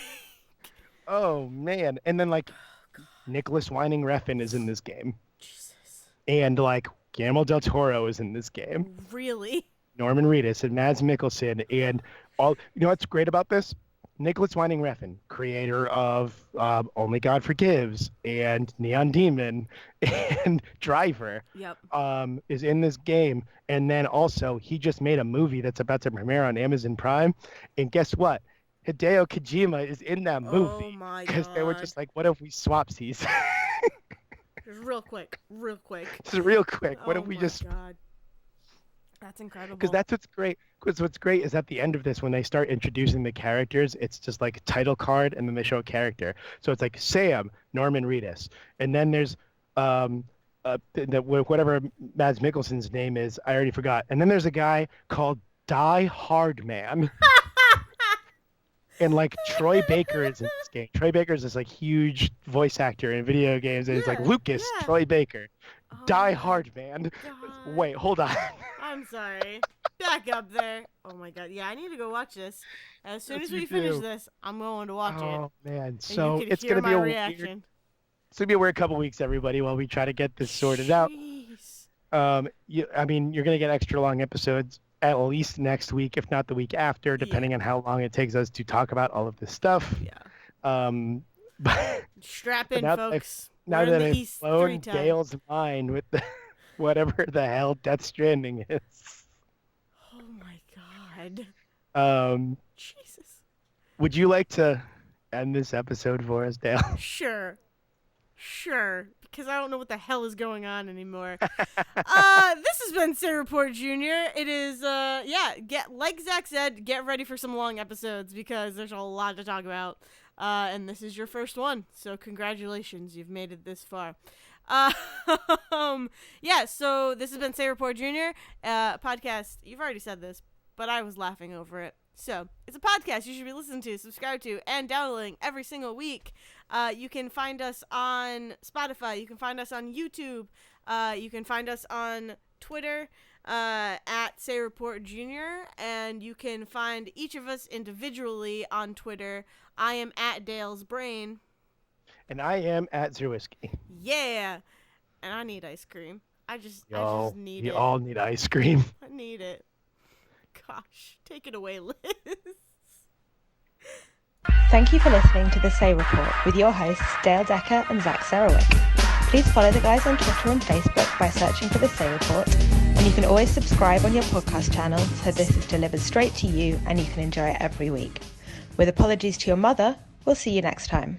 Oh, man. And then, like, Nicholas Winding Refn is in this game. Jesus. And, like, Guillermo del Toro is in this game. Really? Norman Reedus and Mads Mikkelsen. And all, you know what's great about this? Nicholas Winding Refn, creator of Only God Forgives and Neon Demon and Driver, Yep. is in this game. And then also, he just made a movie that's about to premiere on Amazon Prime. And guess what? Hideo Kojima is in that Oh movie my because they were god. just like, what if we swapsies? Just real quick. Real quick. Just real quick, what Oh if we my just god. That's incredible. because that's what's great. Because what's great is at the end of this, when they start introducing the characters, it's just like a title card, and then they show a character. So it's like Sam, Norman Reedus, and then there's whatever Mads Mikkelsen's name is, I already forgot. And then there's a guy called Die Hard Man, and like Troy Baker is in this game. Troy Baker is this like huge voice actor in video games, and it's like Yeah, Lucas yeah. Troy Baker, Oh Die my Hard Man. God. Wait, hold on. I'm sorry. Back up there. Oh my god. Yeah, I need to go watch this. As soon Yes, as we you finish do. this, I'm going to watch it. Oh man, And so you can it's hear gonna my be a reaction. weird. It's gonna be a weird couple weeks, everybody, while we try to get this sorted out. Jeez. I mean, you're gonna get extra long episodes at least next week, if not the week after, depending on how long it takes us to talk about all of this stuff. Yeah. But Strap but in, now that folks. now We're in that the I've East blown 3 time. Dale's mind with the whatever the hell Death Stranding is. Oh my god. Jesus. Would you like to end this episode for us, Dale? Sure. Sure. Because I don't know what the hell is going on anymore. This has been Say Report Jr. It is, like Zach said, get ready for some long episodes because there's a lot to talk about. And this is your first one. So congratulations, you've made it this far. So this has been Say Report Jr. Podcast. You've already said this, but I was laughing over it. So it's a podcast you should be listening to, subscribe to, and downloading every single week. You can find us on Spotify. You can find us on YouTube. You can find us on Twitter at Say Report Jr. And you can find each of us individually on Twitter. I am at Dale's Brain. And I am at Zerwisky. Yeah. And I need ice cream. I just need We it. all need ice cream. I need it. Gosh, take it away, Liz. Thank you for listening to The Say Report with your hosts Dale Decker and Zach Sarowik. Please follow the guys on Twitter and Facebook by searching for The Say Report, and you can always subscribe on your podcast channel so this is delivered straight to you and you can enjoy it every week. With apologies to your mother, we'll see you next time.